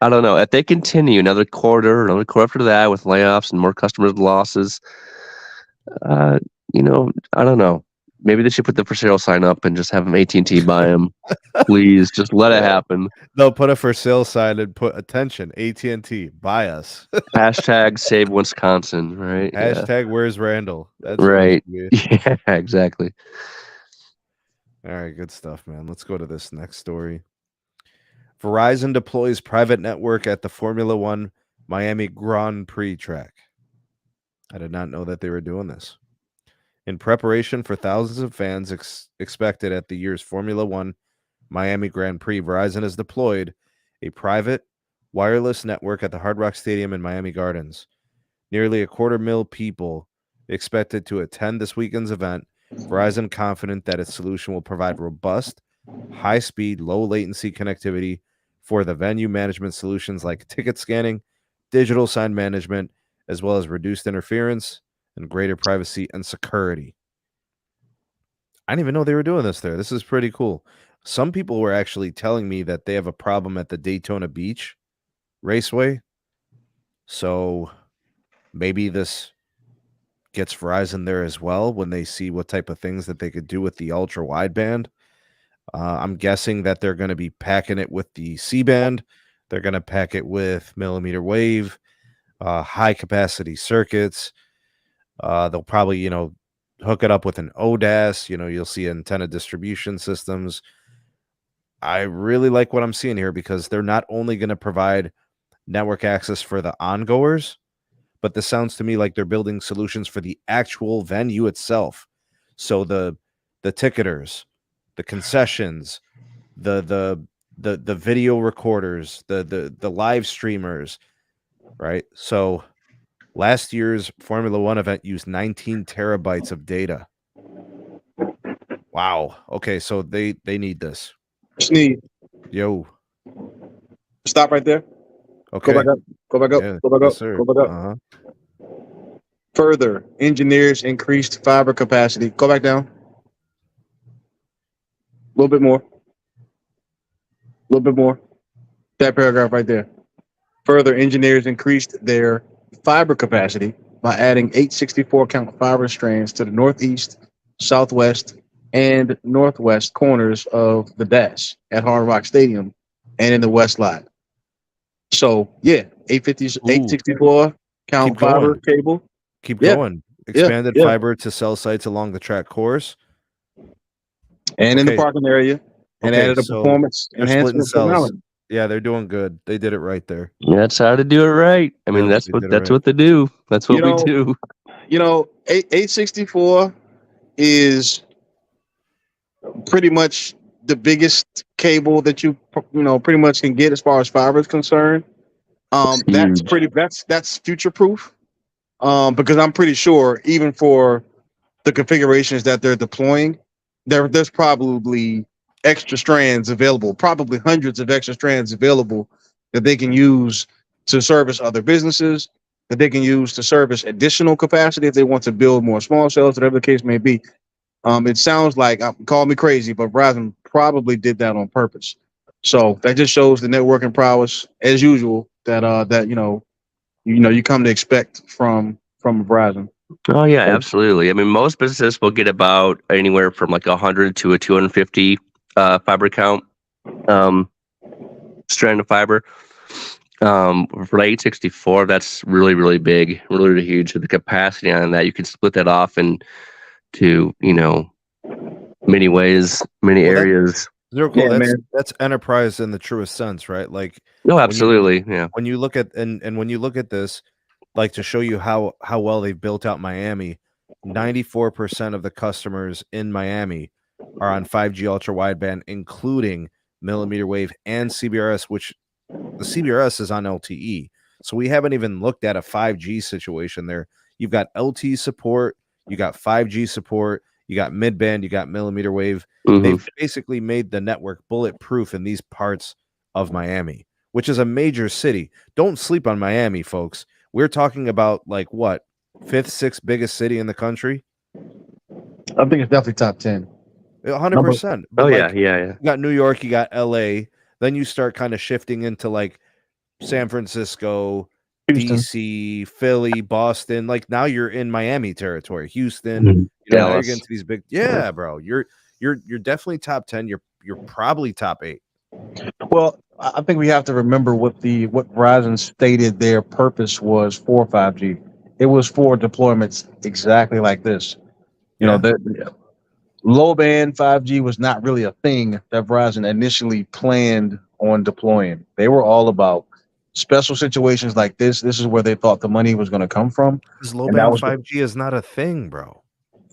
don't know. If they continue another quarter after that with layoffs and more customers losses, I don't know. Maybe they should put the for sale sign up and just have them AT&T buy them. Please, just let it happen. They'll put a for sale sign and put attention, AT&T, buy us. Hashtag save Wisconsin, right? Hashtag where's Randall? That's right. Yeah, exactly. All right, good stuff, man. Let's go to this next story. Verizon deploys private network at the Formula One Miami Grand Prix track. I did not know that they were doing this. In preparation for thousands of fans expected at the year's Formula One Miami Grand Prix, Verizon has deployed a private wireless network at the Hard Rock Stadium in Miami Gardens. Nearly 250,000 people expected to attend this weekend's event. Verizon confident that its solution will provide robust, high-speed, low-latency connectivity for the venue management solutions like ticket scanning, digital sign management, as well as reduced interference and greater privacy and security. I didn't even know they were doing this there. This is pretty cool. Some people were actually telling me that they have a problem at the Daytona Beach Raceway. So maybe this gets Verizon there as well when they see what type of things that they could do with the ultra wideband. I'm guessing that they're going to be packing it with the C-band. They're going to pack it with millimeter wave, high capacity circuits. They'll probably, hook it up with an ODAS. You'll see antenna distribution systems. I really like what I'm seeing here because they're not only going to provide network access for the ongoers, but this sounds to me like they're building solutions for the actual venue itself. So the ticketers, the concessions, the video recorders, the live streamers, right? So last year's Formula One event used 19 terabytes of data. Wow. Okay, so they need this. Sneed. Yo. Stop right there. Okay. Go back up. Go back up. Yeah, Go back yes, up. sir. Go back up. Uh-huh. Further, engineers increased fiber capacity. Go back down. A little bit more. A little bit more. That paragraph right there. Further, engineers increased their fiber capacity by adding 864 count fiber strands to the northeast, southwest, and northwest corners of the dash at Hard Rock Stadium and in the west lot. So, yeah, 864 count fiber cable. Keep going. Expanded fiber to cell sites along the track course. And in the parking area. And added a performance enhancement technology. Yeah, they're doing good. They did it right there. That's how to do it right. I mean, that's what they do. That's what we do. 864 is pretty much the biggest cable that you pretty much can get as far as fiber is concerned. That's future proof. Because I'm pretty sure even for the configurations that they're deploying, there's probably extra strands available, probably hundreds of extra strands available that they can use to service other businesses, that they can use to service additional capacity if they want to build more small cells, whatever the case may be. It sounds like, call me crazy, but Verizon probably did that on purpose. So that just shows the networking prowess, as usual, that you come to expect from Verizon. Oh yeah, absolutely. I mean, most businesses will get about anywhere from like 100 to a 250 fiber count strand of fiber. For the 864, that's really, really big, really, really huge. So the capacity on that, you can split that off into, many ways, many Well, areas. Zero cool. Yeah, man. That's enterprise in the truest sense, right? Like No, when you absolutely. Yeah. when you look at and when you look at this, like to show you how well they've built out Miami, 94% of the customers in Miami are on 5G ultra wideband, including millimeter wave and CBRS, which the CBRS is on LTE. So we haven't even looked at a 5G situation there. You've got LTE support, you got 5G support, you got mid-band, you got millimeter wave. They've basically made the network bulletproof in these parts of Miami, which is a major city. Don't sleep on Miami, folks. We're talking about like what, fifth, sixth biggest city in the country? I think it's definitely top 10. 100%. Oh, But yeah, like, yeah. you got New York, you got LA, then you start kind of shifting into like San Francisco, Houston. DC, Philly, Boston. Like now you're in Miami territory, Houston. Mhm. Now you're Dallas. getting to these big, bro. You're definitely top 10. You're probably top 8. Well, I think we have to remember what Verizon stated their purpose was for 5G. It was for deployments exactly like this. The low band 5G was not really a thing that Verizon initially planned on deploying. They were all about special situations like this. This is where they thought the money was going to come from. Because low And that band was 5G is not a thing, bro.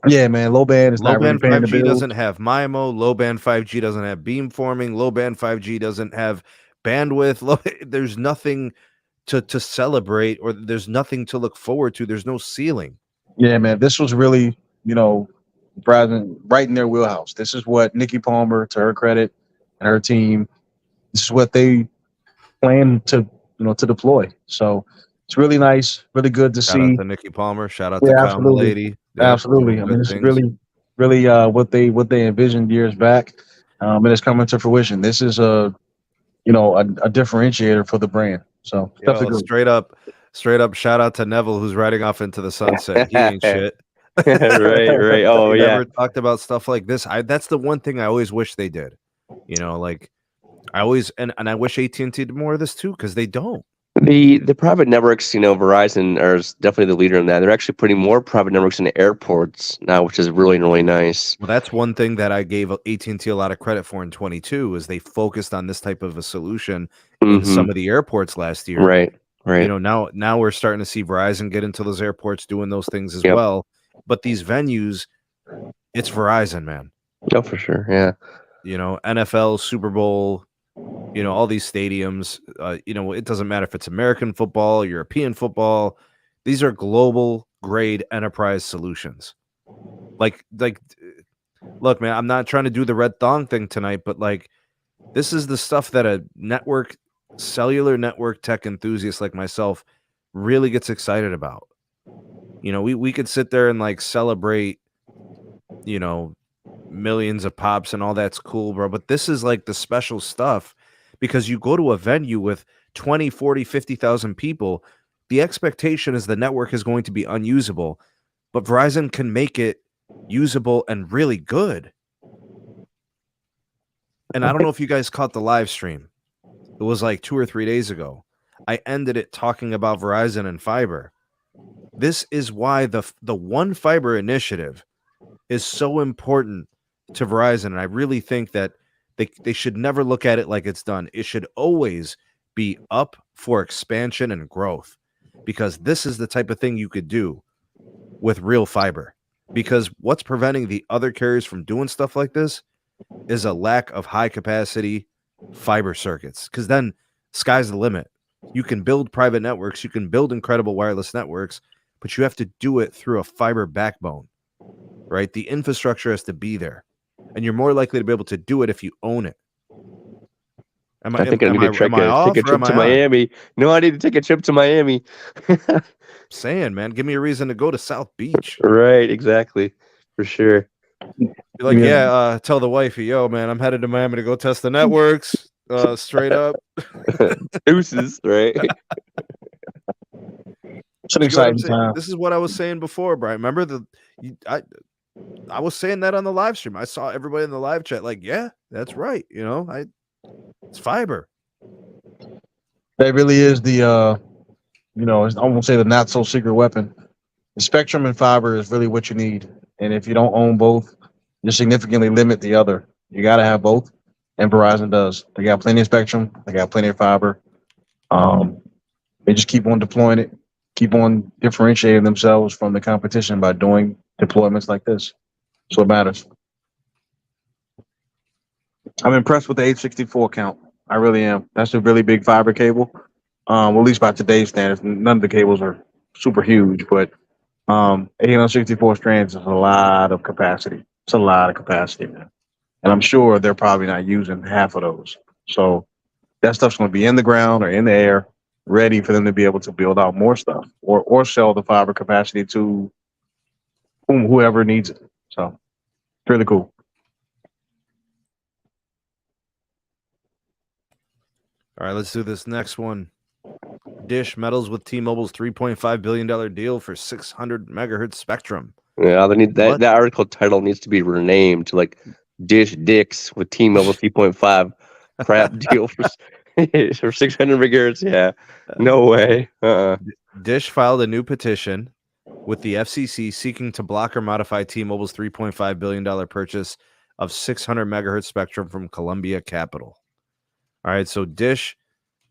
Yeah, man. Low band is Low not really band paying the 5G bills. doesn't have MIMO. Low band 5G doesn't have beamforming. Low band 5G doesn't have bandwidth. There's nothing to celebrate, or there's nothing to look forward to. There's no ceiling. Yeah, man. This was really, Verizon right in their wheelhouse. This is what Nikki Palmer, to her credit, and her team, this is what they plan to deploy. So it's really nice, really good to Shout see. out to Nikki Palmer. Shout out to Kyle Absolutely. Milady. Absolutely. I Good mean, this is things. really what they envisioned years back, and it's coming to fruition. This is a differentiator for the brand. So definitely good. Straight up. Shout out to Neville, who's riding off into the sunset. He ain't shit. right. Oh, They yeah. never talked about stuff like this. That's the one thing I always wish they did. Like I always and I wish AT&T did more of this too, because they don't. The private networks, Verizon is definitely the leader in that. They're actually putting more private networks in the airports now, which is really, really nice. Well, that's one thing that I gave AT&T a lot of credit for in 22 is they focused on this type of a solution in some of the airports last year. Right. Now we're starting to see Verizon get into those airports doing those things as well. But these venues, it's Verizon, man. Oh, for sure. Yeah. NFL, Super Bowl, all these stadiums, it doesn't matter if it's American football, European football. These are global grade enterprise solutions. Like, look, man, I'm not trying to do the red thong thing tonight, but like, this is the stuff that a cellular network tech enthusiast like myself really gets excited about. We could sit there and like celebrate, millions of pops and all that's cool, bro. But this is like the special stuff, because you go to a venue with 20, 40, 50,000 people. The expectation is the network is going to be unusable, but Verizon can make it usable and really good. And I don't know if you guys caught the live stream. It was like 2 or 3 days ago. I ended it talking about Verizon and fiber. This is why the One Fiber initiative is so important to Verizon. And I really think that they should never look at it like it's done. It should always be up for expansion and growth, because this is the type of thing you could do with real fiber. Because what's preventing the other carriers from doing stuff like this is a lack of high capacity fiber circuits. Because then sky's the limit. You can build private networks, you can build incredible wireless networks, but you have to do it through a fiber backbone, right? The infrastructure has to be there, and you're more likely to be able to do it if you own it. I think I need to take a trip to Miami. No, I need to take a trip to Miami. Saying, man, give me a reason to go to South Beach. Right, exactly, for sure. Be like, tell the wifey, yo, man, I'm headed to Miami to go test the networks. Straight up. Deuces, right? It's an exciting time. This is what I was saying before, Brian. Remember I was saying that on the live stream. I saw everybody in the live chat like, yeah, that's right. It's fiber. That really is the I won't say the not so secret weapon. The spectrum and fiber is really what you need. And if you don't own both, you significantly limit the other. You got to have both. And Verizon does. They got plenty of spectrum. They got plenty of fiber. They just keep on deploying it, keep on differentiating themselves from the competition by doing deployments like this. So it matters. I'm impressed with the 864 count. I really am. That's a really big fiber cable. Well, at least by today's standards, none of the cables are super huge, but 864 strands is a lot of capacity. It's a lot of capacity, man. And I'm sure they're probably not using half of those. So that stuff's going to be in the ground or in the air, ready for them to be able to build out more stuff or sell the fiber capacity to whoever needs it. So it's really cool. All right, let's do this next one. Dish meddles with T-Mobile's $3.5 billion deal for 600 megahertz spectrum. Yeah, they need that article title needs to be renamed to like Dish Dicks with T-Mobile 3.5 crap deal for 600 megahertz. Yeah, no way. Dish filed a new petition with the FCC seeking to block or modify T-Mobile's $3.5 billion purchase of 600 megahertz spectrum from Columbia Capital. All right, so Dish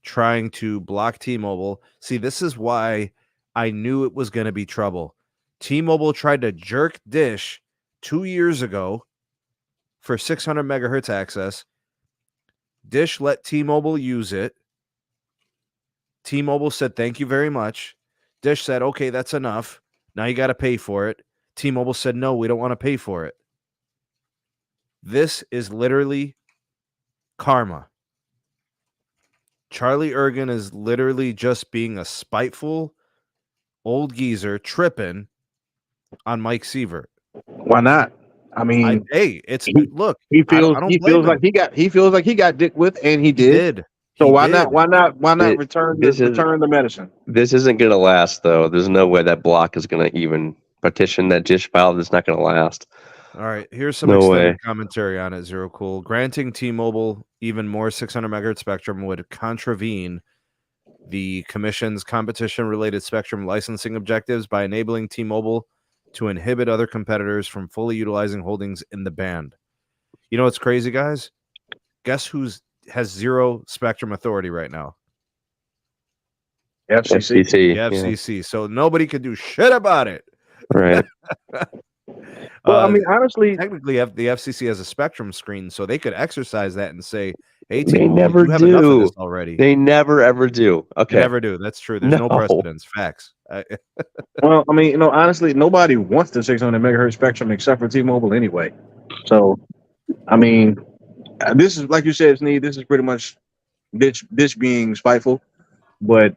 trying to block T-Mobile. See, this is why I knew it was going to be trouble. T-Mobile tried to jerk Dish 2 years ago for 600 megahertz access. Dish let T-Mobile use it. T-Mobile said, thank you very much. Dish said, okay, that's enough. Now you got to pay for it. T-Mobile said, no, we don't want to pay for it. This is literally karma. Charlie Ergen is literally just being a spiteful old geezer tripping on Mike Sievert. Why not? I mean, he feels like he got dick with, and he did. So why not return the medicine? This isn't going to last, though. There's no way that block is going to even petition that Dish file. It's not going to last. All right, here's some extended commentary on it, Zero Cool. Granting T-Mobile even more 600 megahertz spectrum would contravene the Commission's competition-related spectrum licensing objectives by enabling T-Mobile to inhibit other competitors from fully utilizing holdings in the band. You know what's crazy, guys? Guess has zero spectrum authority right now? FCC. The FCC. Yeah. So nobody could do shit about it. Right. Well, I mean, honestly, technically, the FCC has a spectrum screen, so they could exercise that and say, "Hey, they never you have enough of this already." They never ever do. Okay, they never do. That's true. There's no precedence. Facts. Well, I mean, honestly, nobody wants the 600 megahertz spectrum except for T-Mobile anyway. So, I mean, this is like you said, Sneed. This is pretty much Dish being spiteful, but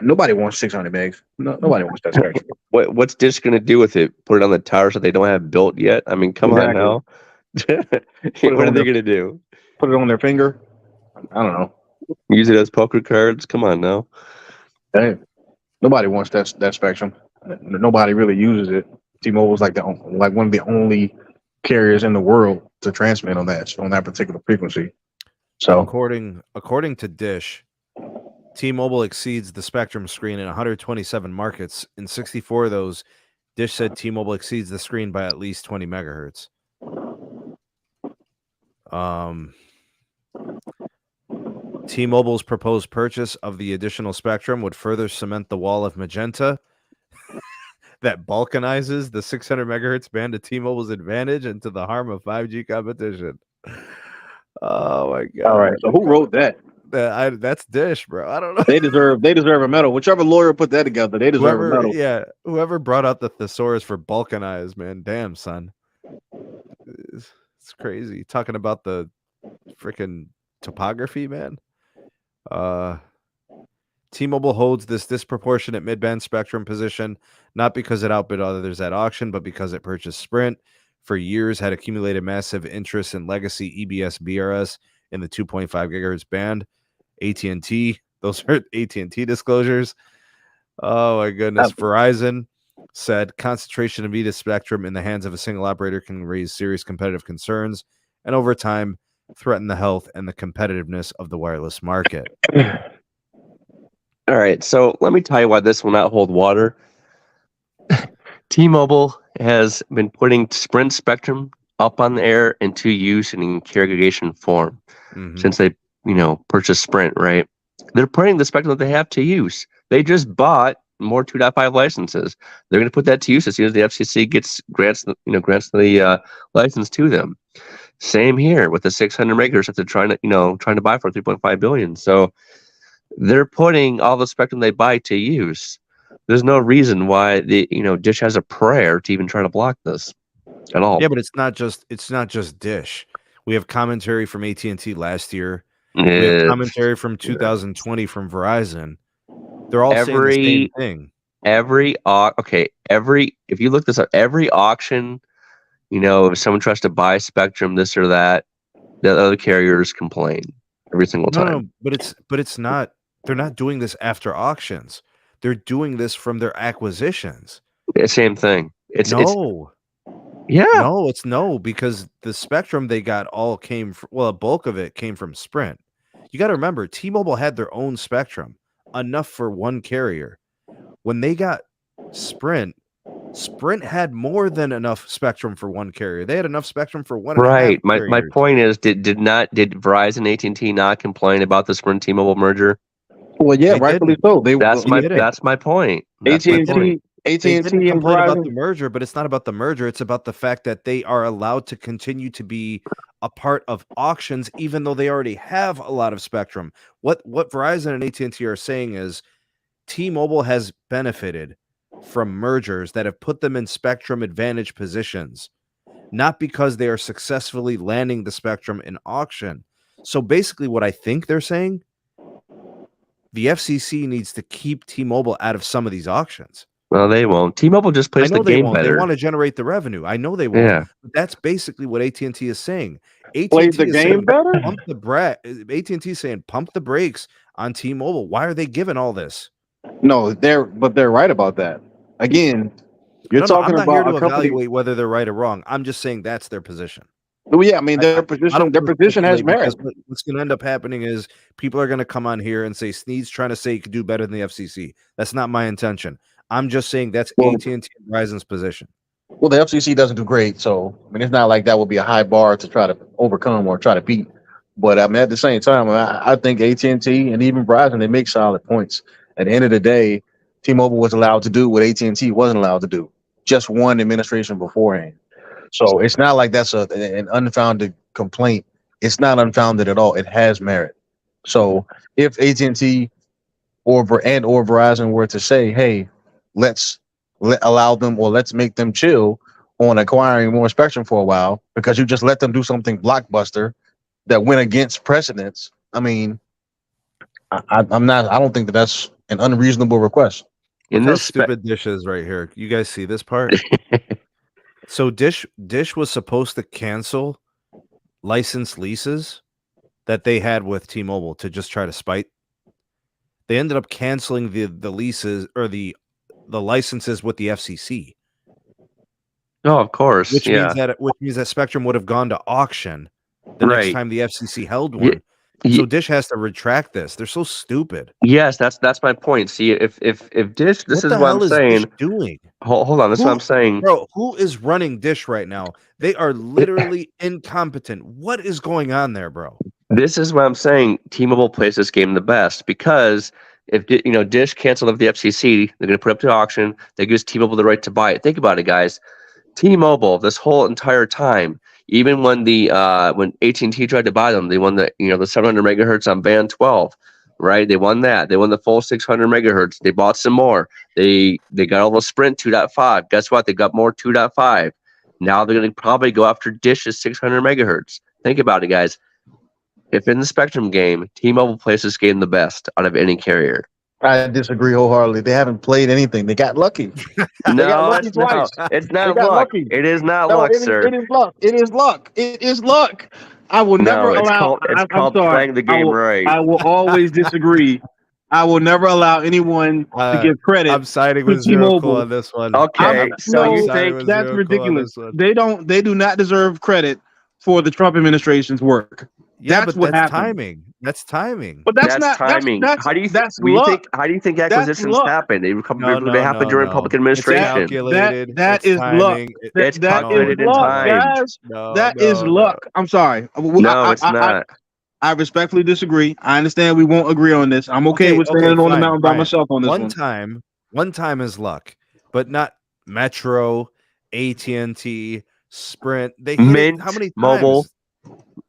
nobody wants 600 megs. Nobody wants that spectrum. What's Dish going to do with it? Put it on the towers that they don't have built yet? I mean, come on now. What are they going to do? Put it on their finger? I don't know. Use it as poker cards? Come on now. Hey, nobody wants that spectrum. Nobody really uses it. T-Mobile's like one of the only carriers in the world to transmit on that particular frequency. So according to Dish, T-Mobile exceeds the spectrum screen in 127 markets. In 64 of those, Dish said T-Mobile exceeds the screen by at least 20 megahertz. T-Mobile's proposed purchase of the additional spectrum would further cement the wall of Magenta that balkanizes the 600 megahertz band to T-Mobile's advantage and to the harm of 5G competition. Oh my God! All right, so who wrote that? That's Dish, bro. I don't know. They deserve a medal. Whichever lawyer put that together, they deserve a medal. Yeah, whoever brought out the thesaurus for balkanized, man. Damn, son. It's crazy. Talking about the freaking topography, man. T-Mobile holds this disproportionate mid-band spectrum position, not because it outbid others at auction, but because it purchased Sprint. For years, had accumulated massive interest in legacy EBS BRS in the 2.5 gigahertz band. AT&T, those are AT&T disclosures. Oh my goodness. Verizon said concentration of VDA spectrum in the hands of a single operator can raise serious competitive concerns and over time threaten the health and the competitiveness of the wireless market. All right, so let me tell you why this will not hold water. T-Mobile has been putting Sprint spectrum up on the air into use in carrier aggregation form since they, purchased Sprint, right? They're putting the spectrum that they have to use. They just bought more 2.5 licenses. They're going to put that to use as soon as the FCC grants the license to them. Same here with the 600 megahertz that they're trying to buy for 3.5 billion. So they're putting all the spectrum they buy to use. There's no reason why Dish has a prayer to even try to block this at all. Yeah, but it's not just Dish. We have commentary from AT&T last year. We have commentary from 2020 from Verizon. They're all saying the same thing. If you look this up, every auction, if someone tries to buy spectrum, this or that, the other carriers complain every single time. No, but it's not. They're not doing this after auctions. They're doing this from their acquisitions. Same thing. It's because the spectrum they got all came from, a bulk of it came from Sprint. You got to remember, T-Mobile had their own spectrum, enough for one carrier. When they got Sprint had more than enough spectrum for one carrier. They had enough spectrum for one. Right. My point is, did Verizon AT&T not complain about the Sprint T-Mobile merger? Well, yeah, rightfully so. That's my point. AT&T and Verizon about the merger, but it's not about the merger. It's about the fact that they are allowed to continue to be a part of auctions, even though they already have a lot of spectrum. What Verizon and AT&T are saying is T-Mobile has benefited from mergers that have put them in spectrum advantage positions, not because they are successfully landing the spectrum in auction. So basically what I think they're saying, the FCC needs to keep T-Mobile out of some of these auctions. Well, they won't. T-Mobile just plays the game better. They want to generate the revenue. I know they won't. Yeah. But that's basically what AT&T is saying. Plays the game better? AT&T is saying pump the brakes on T-Mobile. Why are they giving all this? No, they're right about that. Again, you're talking I'm not about here to a company. Evaluate whether they're right or wrong. I'm just saying that's their position. Well, yeah, I mean their position has merit. What's going to end up happening is people are going to come on here and say Sneed's trying to say he could do better than the FCC. That's not my intention. I'm just saying that's AT&T and Verizon's position. Well, the FCC doesn't do great, so I mean it's not like that would be a high bar to try to overcome or try to beat. But I mean at the same time, I think AT&T and even Verizon, they make solid points. At the end of the day, T-Mobile was allowed to do what AT&T wasn't allowed to do. Just one administration beforehand. So it's not like that's an unfounded complaint. It's not unfounded at all. It has merit. So if AT&T or Verizon were to say, hey, let's allow them or let's make them chill on acquiring more spectrum for a while because you just let them do something blockbuster that went against precedents. I mean, I don't think that's an unreasonable request. In this stupid Dish is right here. You guys see this part? So Dish was supposed to cancel license leases that they had with T-Mobile to just try to spite. They ended up canceling the leases or the licenses with the FCC. Oh, of course. Which means that Spectrum would have gone to auction the next time the FCC held one. So Dish has to retract this. They're so stupid. Yes, that's my point. See, if Dish, this is what I'm saying. Dish doing? Hold on, this is what I'm saying. Bro, who is running Dish right now? They are literally incompetent. What is going on there, bro? This is what I'm saying. T-Mobile plays this game the best because if Dish canceled with the FCC, they're going to put it up to auction. That gives T-Mobile the right to buy it. Think about it, guys. T-Mobile, this whole entire time, even when when AT&T tried to buy them, they won the 700 megahertz on band 12, right? They won that. They won the full 600 megahertz. They bought some more. They got all the Sprint 2.5. Guess what? They got more 2.5. Now they're going to probably go after Dish's 600 megahertz. Think about it, guys. If in the Spectrum game, T-Mobile plays this game the best out of any carrier. I disagree wholeheartedly. They haven't played anything. They got lucky. It's not luck. It is not luck, sir. It is luck. It is luck. It is luck. I will never allow. It's called playing the game right. I will always disagree. I will never allow anyone to give credit. I'm siding with T-Mobile on this one. Okay, so you think that's ridiculous? They do not deserve credit for the Trump administration's work. Yeah, that's but what that's happened. timing. That's timing. But that's not timing. That's How do you luck. How do you think acquisitions luck. happen? They happen during public It's administration. calculated. That it's is luck. timing. It's That is calculated in luck, time. guys. That is luck. I'm sorry. No, it's not. I respectfully disagree. I understand we won't agree on this. I'm okay with standing on the mountain by myself on this one. One time is luck, but not Metro, AT&T, Sprint. They hit Mint how many times? Mobile.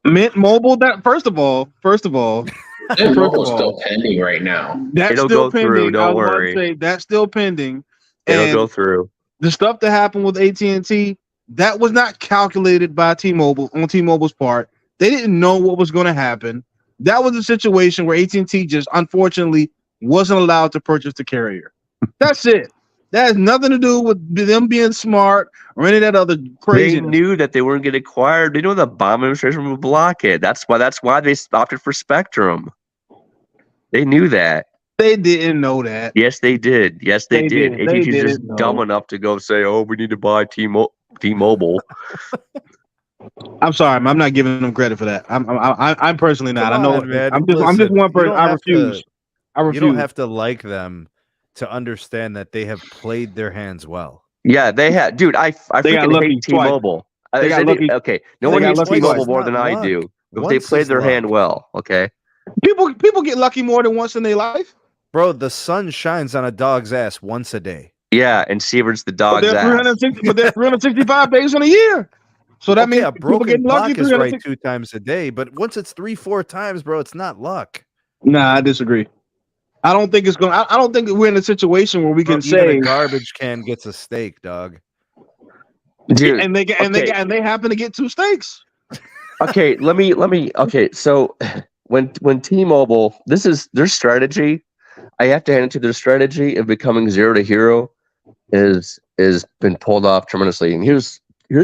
Mint Mobile. That first of all, Mint Mobile's still pending right now. That's It'll still go pending. through. Don't I was worry. about to say that's still pending. It'll go through. The stuff that happened with AT&T, that was not calculated by T-Mobile on T-Mobile's part. They didn't know what was going to happen. That was a situation where AT&T just unfortunately wasn't allowed to purchase the carrier. That's it. That has nothing to do with them being smart or any of that other crazy. They knew that they weren't getting acquired. They knew the Obama administration would block it. That's why they opted for Spectrum. They knew that. They didn't know that. Yes, they did. Yes, they did. AT&T is just know. dumb enough to go say, "Oh, we need to buy T-Mobile." I'm sorry, I'm not giving them credit for that. I'm personally not. Come I know. on, man. I'm just one person. I refuse. You don't have to like them to understand that they have played their hands well. Yeah, they had. Dude, I freaking hate T-Mobile. They got lucky. Okay, no one hates T-Mobile more than I do. But they played their hand well. Okay. People get lucky more than once in their life. Bro, the sun shines on a dog's ass once a day. Yeah, and Sievert's the dog's ass. But they're 365 days in a year. So that means a broken clock is right 2 times a day, but once it's 3-4 times, bro, it's not luck. Nah, I disagree. I don't think it's going. I don't think we're in a situation where we can say a garbage can gets a steak, dog. Dude, and they happen to get 2 steaks. Okay, let me. Okay, so when T-Mobile, this is their strategy. I have to hand it to their strategy of becoming zero to hero is been pulled off tremendously. And here's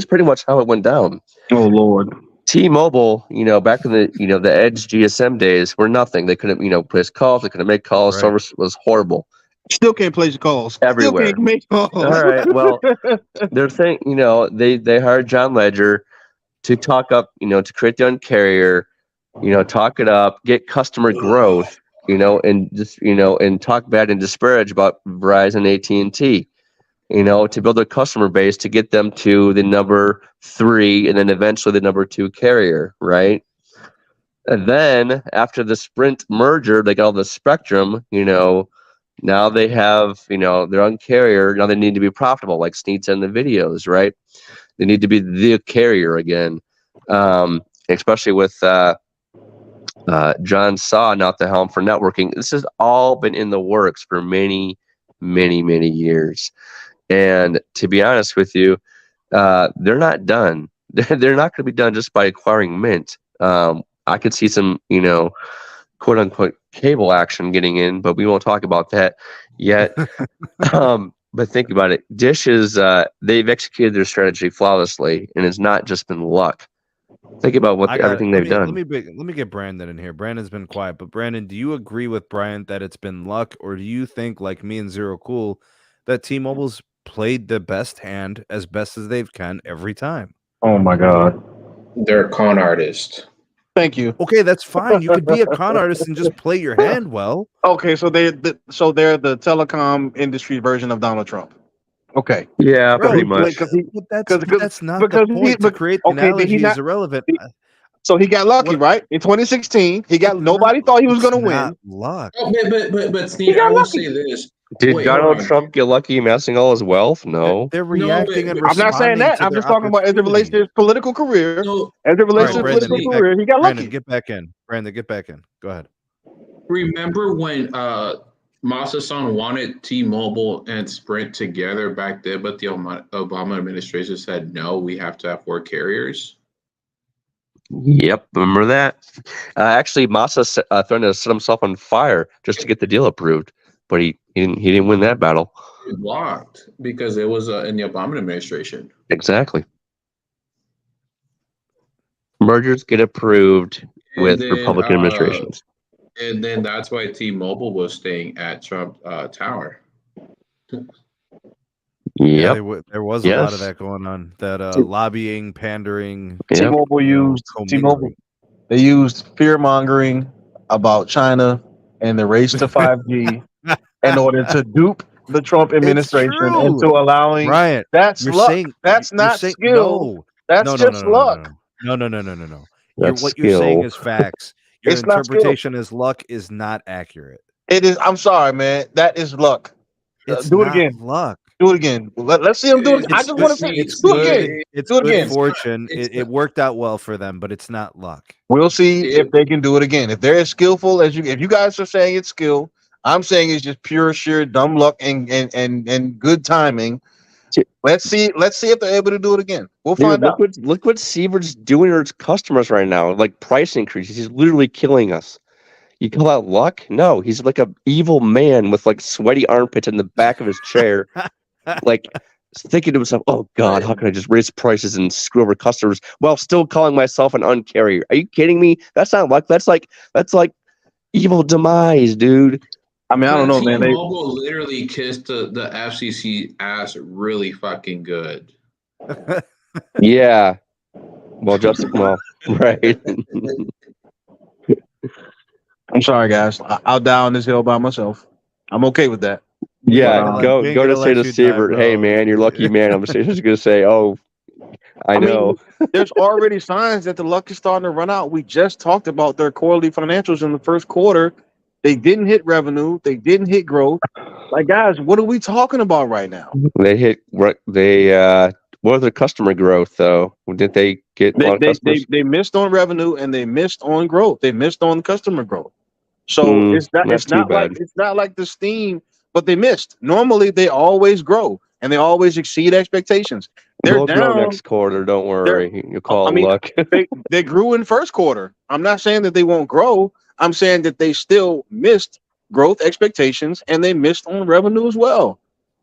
pretty much how it went down. Oh Lord. T-Mobile, back in the the Edge GSM days were nothing. They couldn't, place calls. They couldn't make calls. Right. Service was horrible. Still can't place calls. Everywhere. Still can't make calls. All right. Well, they're saying, they hired John Ledger to talk up, to create their own carrier, talk it up, get customer growth, and just, and talk bad and disparage about Verizon, AT&T, to build a customer base to get them to the number 3 and then eventually the number 2 carrier, right? And then after the Sprint merger, they got all the spectrum, now they have, their own carrier. Now they need to be profitable, like Sneed said in the videos, right? They need to be the carrier again, especially with John Saw not the helm for networking. This has all been in the works for many, many, many years. And to be honest with you, they're not done. They're not going to be done just by acquiring Mint. I could see some, quote unquote cable action getting in, but we won't talk about that yet. But think about it. Dish is they've executed their strategy flawlessly, and it's not just been luck. Think about everything they've done. Let me get Brandon in here. Brandon's been quiet, but Brandon, do you agree with Brian that it's been luck, or do you think, like me and Zero Cool, that T-Mobile's played the best hand as best as they can every time? Oh my God, they're a con artist. Thank you. Okay, that's fine. You could be a con artist and just play your hand well. Okay, so they're the telecom industry version of Donald Trump. Okay. Yeah, pretty much. That's not the point. To create the analogy is irrelevant. So he got lucky, right? In 2016, nobody thought he was going to win. Luck. Oh, but Steve, I will say this. Did Donald Trump get lucky amassing all his wealth? No. They're reacting and I'm not saying that. I'm just talking about as it relates to his political career. As it relates to his political career, he got lucky. Brandon, get back in. Brandon, get back in. Go ahead. Remember when Masa-san wanted T-Mobile and Sprint together back then, but the Obama administration said, no, we have to have 4 carriers? Yep, remember that? Actually, Masa threatened to set himself on fire just to get the deal approved, but he didn't win that battle. It blocked because it was in the Obama administration. Exactly. Mergers get approved with Republican administrations. And then that's why T-Mobile was staying at Trump Tower. Yeah, there was a lot of that going on. That lobbying, pandering. T-Mobile used T-Mobile. They used fear mongering about China and the race to 5G in order to dupe the Trump administration true. into allowing. Bryant, That's you're luck. saying That's you're not saying skill. That's just luck. no. What That's you're saying skill. is facts. Your It's not skill. interpretation as luck is not accurate. It is. I'm sorry, man. That is luck. It's Do it not again. luck. Do it again. Let's see him do it. I just want to say It's do it good. again. It's Do it good again. fortune. It's It worked out well for them, but it's not luck. We'll see if they can do it again. If they're as skillful as you, if you guys are saying it's skill, I'm saying it's just pure sheer dumb luck and good timing. Let's see if they're able to do it again. We'll find out. Look what Sievert's doing to its customers right now. Like price increases. He's literally killing us. You call that luck? No, he's like an evil man with like sweaty armpits in the back of his chair, like thinking to himself, "Oh God, how can I just raise prices and screw over customers while still calling myself an uncarrier?" Are you kidding me? That's not luck. That's like evil demise, dude. I mean, I don't know, man. T-Mobile literally kissed the FCC ass really fucking good. Yeah. Well, right. I'm sorry, guys. I'll die on this hill by myself. I'm okay with that. Yeah, go to say to Sievert, "Hey man, you're lucky man." I'm just gonna say, "Oh, I know." There's already signs that the luck is starting to run out. We just talked about their quarterly financials in the first quarter. They didn't hit revenue. They didn't hit growth. Like, guys, what are we talking about right now? What was their customer growth though? Did they get a lot of customers? They missed on revenue and they missed on growth. They missed on customer growth. So it's not like the Steam, but they missed. Normally they always grow and they always exceed expectations. They'll grow next quarter. Don't worry. You call it luck. they grew in first quarter. I'm not saying that they won't grow. I'm saying that they still missed growth expectations and they missed on revenue as well.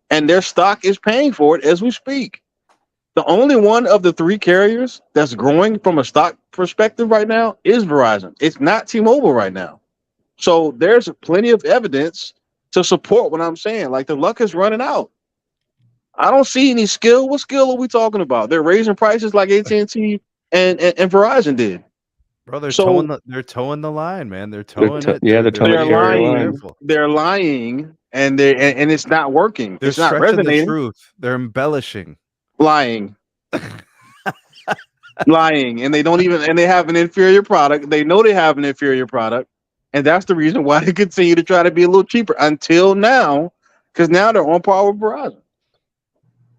And their stock is paying for it as we speak. The only one of the three carriers that's growing from a stock perspective right now is Verizon. It's not T-Mobile right now. So there's plenty of evidence to support what I'm saying. Like, the luck is running out. I don't see any skill. What skill are we talking about? They're raising prices like AT&T and Verizon did. Bro, they're towing the line, man. They're towing it. They're lying. They're lying, and it's not working. They're it's not stretching resonating. the truth. They're embellishing. Lying. Lying, and they have an inferior product. They know they have an inferior product, and that's the reason why they continue to try to be a little cheaper until now, because now they're on par with Verizon.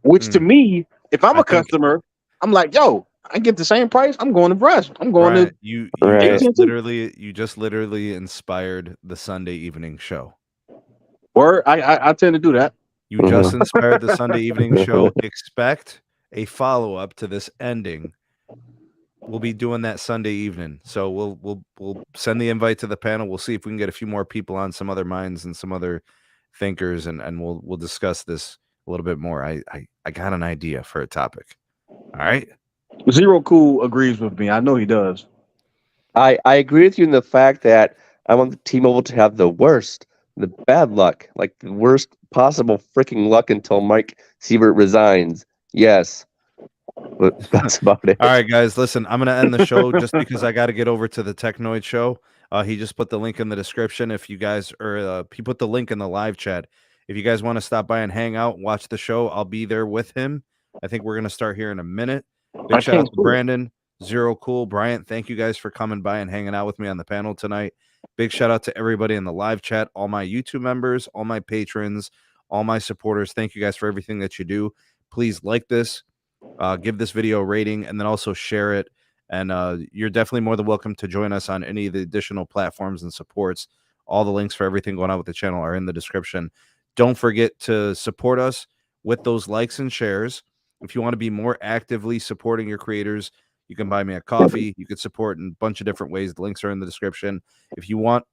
Which to me, if I'm a customer, I'm like, yo, I get the same price. I'm going to Verizon. I'm going to you just literally inspired the Sunday evening show. Or I tend to do that. You just inspired the Sunday evening show. Expect a follow-up to this ending. We'll be doing that Sunday evening. So we'll send the invite to the panel. We'll see if we can get a few more people on, some other minds and some other thinkers, and we'll discuss this a little bit more. I got an idea for a topic. All right. Zero Cool agrees with me. I know he does. I agree with you in the fact that I want the T-Mobile to have the bad luck, like the worst possible freaking luck until Mike Sievert resigns. Yes. But that's about it. All right, guys, listen, I'm going to end the show just because I got to get over to the Technoid show. He just put the link in the description. If you guys he put the link in the live chat. If you guys want to stop by and hang out, watch the show, I'll be there with him. I think we're going to start here in a minute. Big shout out to Brandon, Zero Cool, Bryant. Thank you guys for coming by and hanging out with me on the panel tonight. Big shout out to everybody in the live chat, all my YouTube members, all my patrons, all my supporters. Thank you guys for everything that you do. Please like this, give this video a rating, and then also share it. And you're definitely more than welcome to join us on any of the additional platforms and supports. All the links for everything going on with the channel are in the description. Don't forget to support us with those likes and shares. If you want to be more actively supporting your creators, you can buy me a coffee. You can support in a bunch of different ways. The links are in the description. If you want,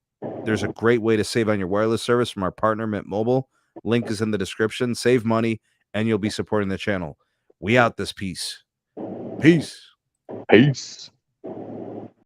there's a great way to save on your wireless service from our partner, Mint Mobile. Link is in the description. Save money, and you'll be supporting the channel. We out this piece. Peace. Peace.